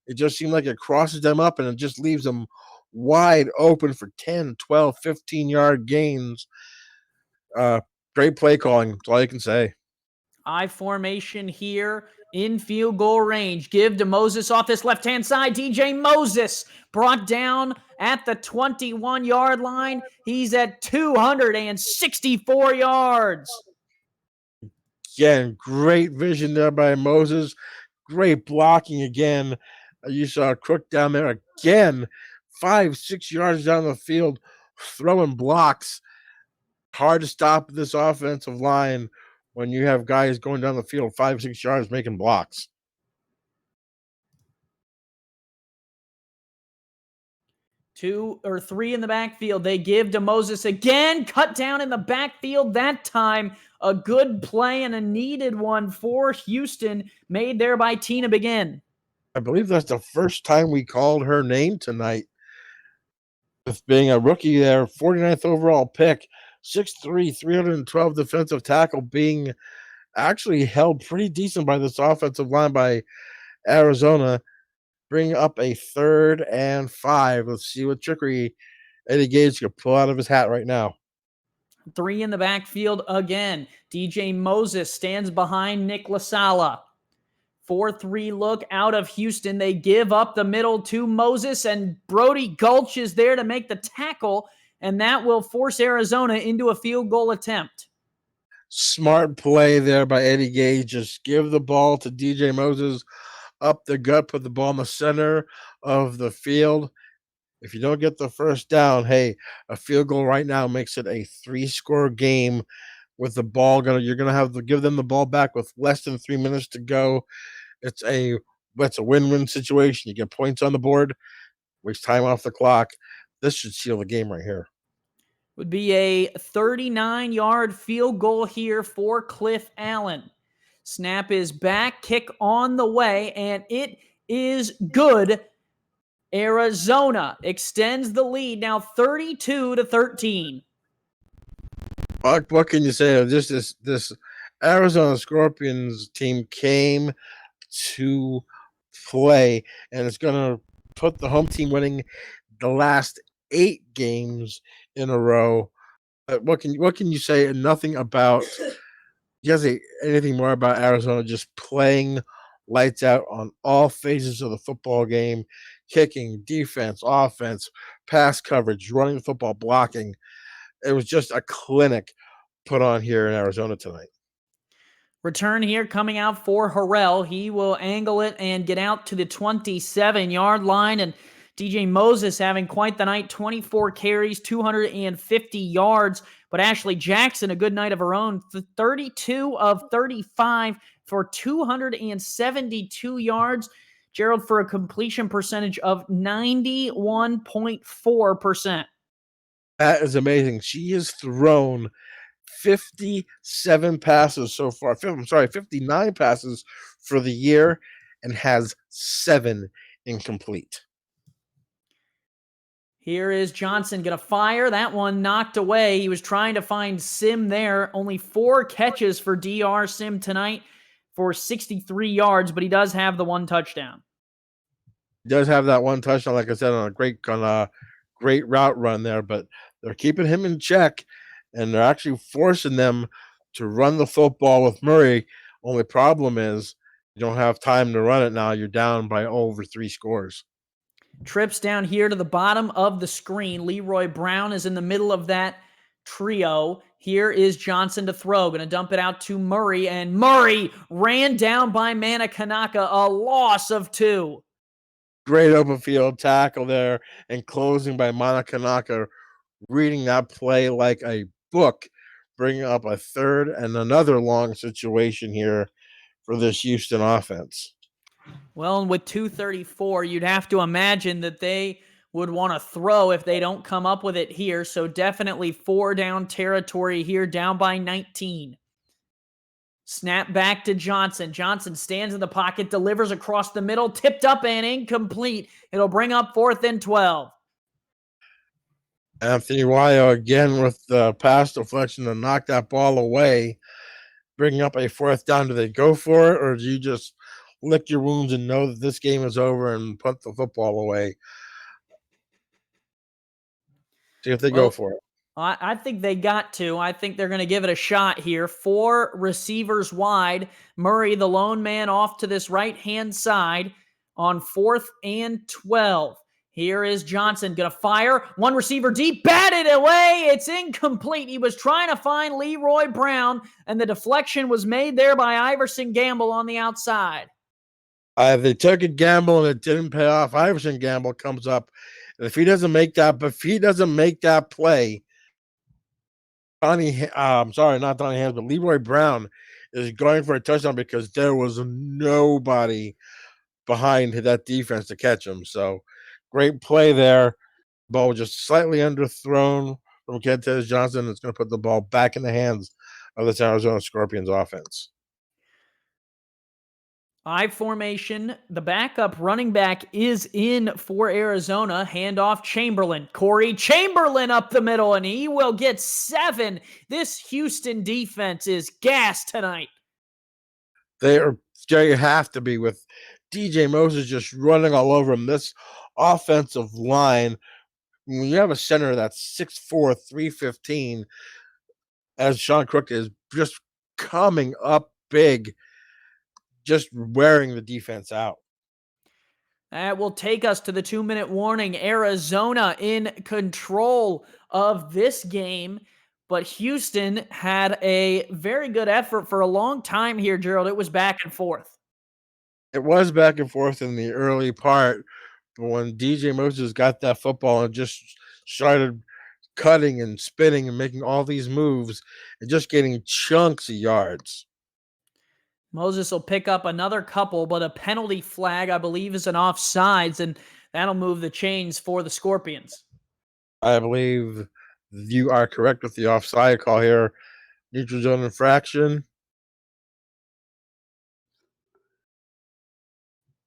It just seems like it crosses them up and it just leaves them wide open for 10, 12, 15-yard gains. Great play calling. That's all I can say. I formation here in field goal range. Give to Moses off this left-hand side. DJ Moses brought down at the 21-yard line. He's at 264 yards. Again, great vision there by Moses. Great blocking again. You saw Crook down there again. 5-6 yards down the field, throwing blocks. Hard to stop this offensive line when you have guys going down the field 5-6 yards making blocks. 2 or 3 in the backfield. They give to Moses again. Cut down in the backfield that time. A good play and a needed one for Houston, made there by Tina Begin. I believe that's the first time we called her name tonight. With being a rookie there, 49th overall pick, 6'3", 312 defensive tackle, being actually held pretty decent by this offensive line by Arizona. Bring up a 3rd and 5. Let's see what trickery Eddie Gage can pull out of his hat right now. 3 in the backfield again. DJ Moses stands behind Nick LaSala. 4-3 look out of Houston. They give up the middle to Moses, and Brody Gulch is there to make the tackle, and that will force Arizona into a field goal attempt. Smart play there by Eddie Gage. Just give the ball to DJ Moses up the gut, put the ball in the center of the field. If you don't get the first down, hey, a field goal right now makes it a 3-score game. With the ball, you're gonna have to give them the ball back with less than 3 minutes to go. It's a win-win situation. You get points on the board, waste time off the clock. This should seal the game right here. Would be a 39-yard field goal here for Cliff Allen. Snap is back, kick on the way, and it is good. Arizona extends the lead now 32-13. What can you say? Just this Arizona Scorpions team came to play, and it's going to put the home team winning the last 8 games in a row. What can you say? Nothing about you guys say anything more about Arizona just playing lights out on all phases of the football game, kicking, defense, offense, pass coverage, running the football, blocking. It was just a clinic put on here in Arizona tonight. Return here coming out for Harrell. He will angle it and get out to the 27-yard line. And DJ Moses having quite the night, 24 carries, 250 yards. But Ashley Jackson, a good night of her own, 32 of 35 for 272 yards. Gerald for a completion percentage of 91.4%. That is amazing. She has thrown 57 passes so far. 59 passes for the year and has 7 incomplete. Here is Johnson going to fire. That one knocked away. He was trying to find Sim there. Only 4 catches for DR Sim tonight for 63 yards, but he does have the 1 touchdown. He does have that 1 touchdown, like I said, on a great route run there, but they're keeping him in check, and they're actually forcing them to run the football with Murray. Only problem is you don't have time to run it now. You're down by over 3 scores. Trips down here to the bottom of the screen. Leroy Brown is in the middle of that trio. Here is Johnson to throw. Going to dump it out to Murray, and Murray ran down by Mana Kanaka. A loss of 2. Great open field tackle there, and closing by Mana Kanaka, reading that play like a book, bringing up a 3rd and another long situation here for this Houston offense. Well, with 2:34, you'd have to imagine that they would want to throw if they don't come up with it here. So definitely 4 down territory here, down by 19. Snap back to Johnson. Johnson stands in the pocket, delivers across the middle, tipped up and incomplete. It'll bring up 4th and 12. Anthony Wayo again with the pass deflection to knock that ball away, bringing up a 4th down. Do they go for it, or do you just lick your wounds and know that this game is over and punt the football away? See if they go for it. I think they got to. I think they're going to give it a shot here. 4 receivers wide. Murray, the lone man, off to this right-hand side on 4th and 12. Here is Johnson going to fire. 1 receiver deep, batted away. It's incomplete. He was trying to find Leroy Brown, and the deflection was made there by Iverson Gamble on the outside. They took a gamble and it didn't pay off. Iverson Gamble comes up, and if he doesn't make that play, not Donnie Hands, but Leroy Brown is going for a touchdown because there was nobody behind that defense to catch him. So great play there Ball just slightly underthrown from Kentez Johnson. It's going to put the ball back in the hands of this Arizona Scorpions offense. I formation. The backup running back is in for Arizona. Handoff Chamberlain. Corey Chamberlain up the middle, and he will get 7. This Houston defense is gassed tonight. They have to be, with DJ Moses just running all over him. This offensive line, when you have a center that's 6'4", 315, as Sean Crook is just coming up big, just wearing the defense out. That will take us to the 2-minute warning. Arizona in control of this game, but Houston had a very good effort for a long time here, Gerald. It was back and forth. It was back and forth in the early part, but when DJ Moses got that football and just started cutting and spinning and making all these moves and just getting chunks of yards. Moses will pick up another couple, but a penalty flag, I believe, is an offsides, and that'll move the chains for the Scorpions. I believe you are correct with the offside call here. Neutral zone infraction.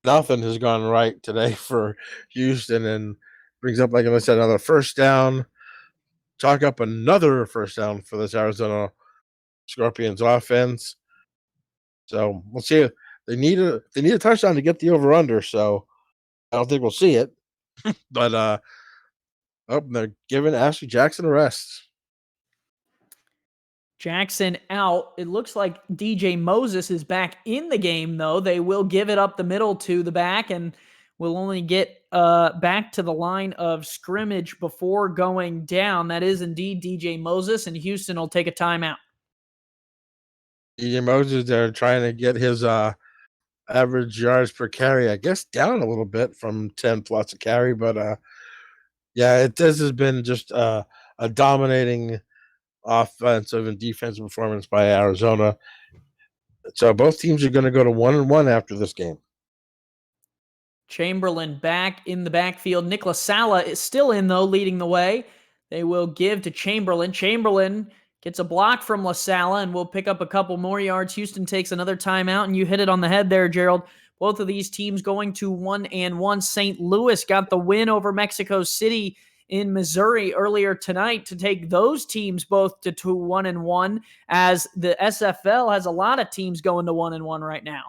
Nothing has gone right today for Houston, and brings up, like I said, another first down. Chalk up another first down for this Arizona Scorpions offense. So we'll see. They need a touchdown to get the over under. So I don't think we'll see it. But they're giving Ashley Jackson a rest. Jackson out. It looks like DJ Moses is back in the game, though. They will give it up the middle to the back, and will only get back to the line of scrimmage before going down. That is indeed DJ Moses, and Houston will take a timeout. DJ Moses, they're trying to get his average yards per carry, I guess, down a little bit from 10 plus a carry. But this has been just a dominating offensive and defensive performance by Arizona. So both teams are going to go to 1-1 after this game. Chamberlain back in the backfield. Nick Sala is still in, though, leading the way. They will give to Chamberlain. Chamberlain gets a block from LaSala and will pick up a couple more yards. Houston takes another timeout, and you hit it on the head there, Gerald. Both of these teams going to 1-1. St. Louis got the win over Mexico City in Missouri earlier tonight to take those teams both to 1-1, as the SFL has a lot of teams going to 1-1 right now.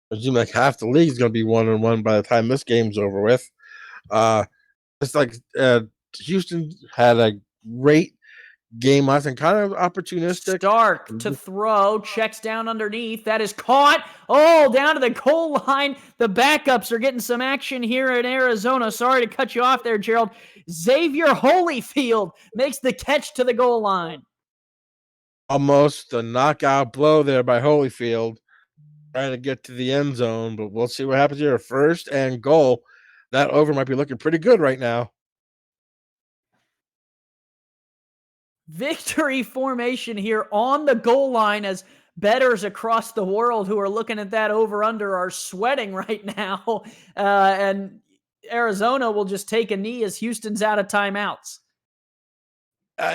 It seems like half the league is going to be 1-1 by the time this game's over with. It's like Houston had a great game, I think, kind of opportunistic. Stark to throw, checks down underneath. That is caught. Oh, down to the goal line. The backups are getting some action here in Arizona. Sorry to cut you off there, Gerald. Xavier Holyfield makes the catch to the goal line. Almost a knockout blow there by Holyfield, trying to get to the end zone, but we'll see what happens here. 1st and goal. That over might be looking pretty good right now. Victory formation here on the goal line, as bettors across the world who are looking at that over-under are sweating right now. And Arizona will just take a knee as Houston's out of timeouts.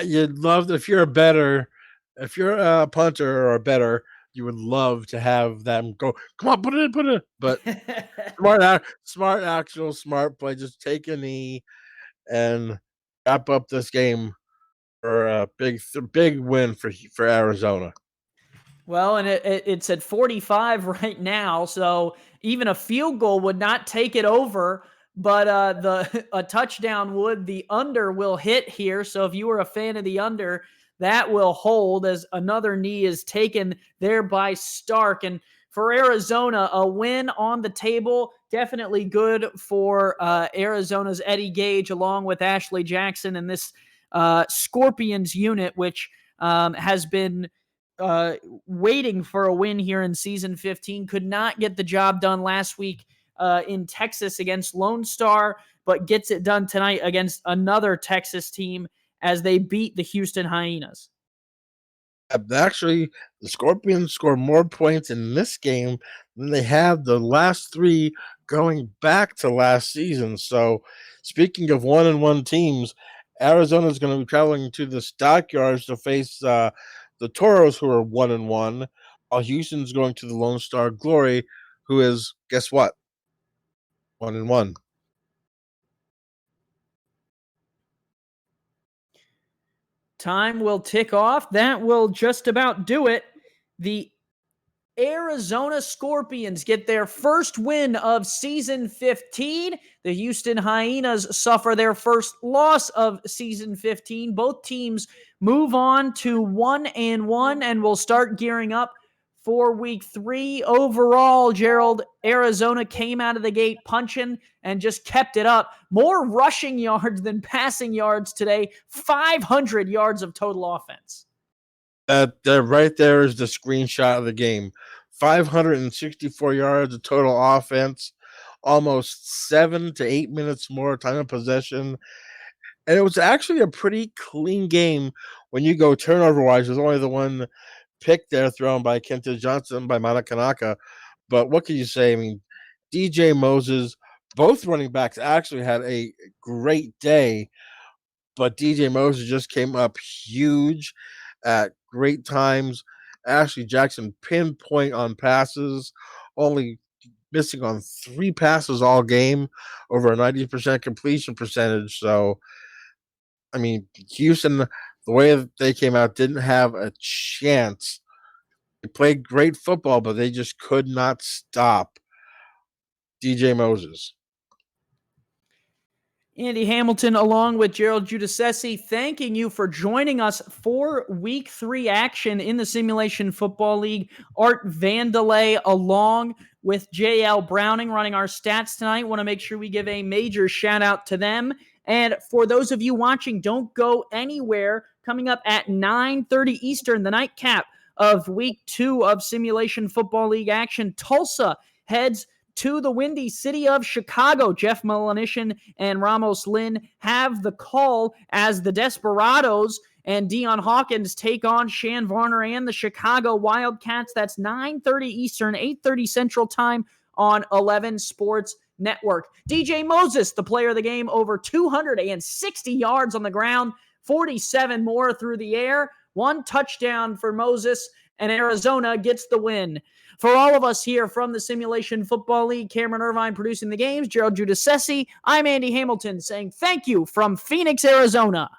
You'd love, if you're a punter or a bettor, you would love to have them go, come on, put it in. But smart play. Just take a knee and wrap up this game for a big win for Arizona. Well, and it's at 45 right now, so even a field goal would not take it over, but a touchdown would. The under will hit here, so if you were a fan of the under, that will hold, as another knee is taken there by Stark. And for Arizona, a win on the table, definitely good for Arizona's Eddie Gage, along with Ashley Jackson and this Scorpions unit, which has been waiting for a win here in Season 15. Could not get the job done last week in Texas against Lone Star, but gets it done tonight against another Texas team as they beat the Houston Hyenas. Actually, the Scorpions scored more points in this game than they have the last 3 going back to last season. So Speaking of 1-1 teams, Arizona is going to be traveling to the Stockyards to face the Toros, who are 1-1, while Houston's going to the Lone Star Glory, who is, guess what? 1-1. Time will tick off. That will just about do it. The Arizona Scorpions get their first win of season 15. The Houston Hyenas suffer their first loss of season 15. Both teams move on to 1-1 and will start gearing up for week 3. Overall, Gerald, Arizona came out of the gate punching and just kept it up. More rushing yards than passing yards today. 500 yards of total offense. Right there is the screenshot of the game. 564 yards of total offense, almost 7 to 8 minutes more time of possession. And it was actually a pretty clean game when you go turnover-wise. There's only the one pick there thrown by Kenta Johnson by Manakanaka. But what can you say? I mean, DJ Moses, both running backs actually had a great day, but DJ Moses just came up huge at great times. Ashley Jackson pinpoint on passes, only missing on 3 passes all game, over a 90% completion percentage. So, I mean, Houston, the way that they came out, didn't have a chance. They played great football, but they just could not stop DJ Moses. Andy Hamilton, along with Gerald Giudice, thanking you for joining us for Week 3 action in the Simulation Football League. Art Vandelay, along with JL Browning, running our stats tonight. Want to make sure we give a major shout out to them. And for those of you watching, don't go anywhere. Coming up at 9:30 Eastern, the nightcap of Week 2 of Simulation Football League action. Tulsa heads to the windy city of Chicago. Jeff Melanishin and Ramos Lynn have the call as the Desperados and Deion Hawkins take on Shan Varner and the Chicago Wildcats. That's 9:30 Eastern, 8:30 Central Time on 11 Sports Network. DJ Moses, the player of the game, over 260 yards on the ground, 47 more through the air. 1 touchdown for Moses, and Arizona gets the win. For all of us here from the Simulation Football League, Cameron Irvine producing the games, Gerald Giudice, I'm Andy Hamilton saying thank you from Phoenix, Arizona.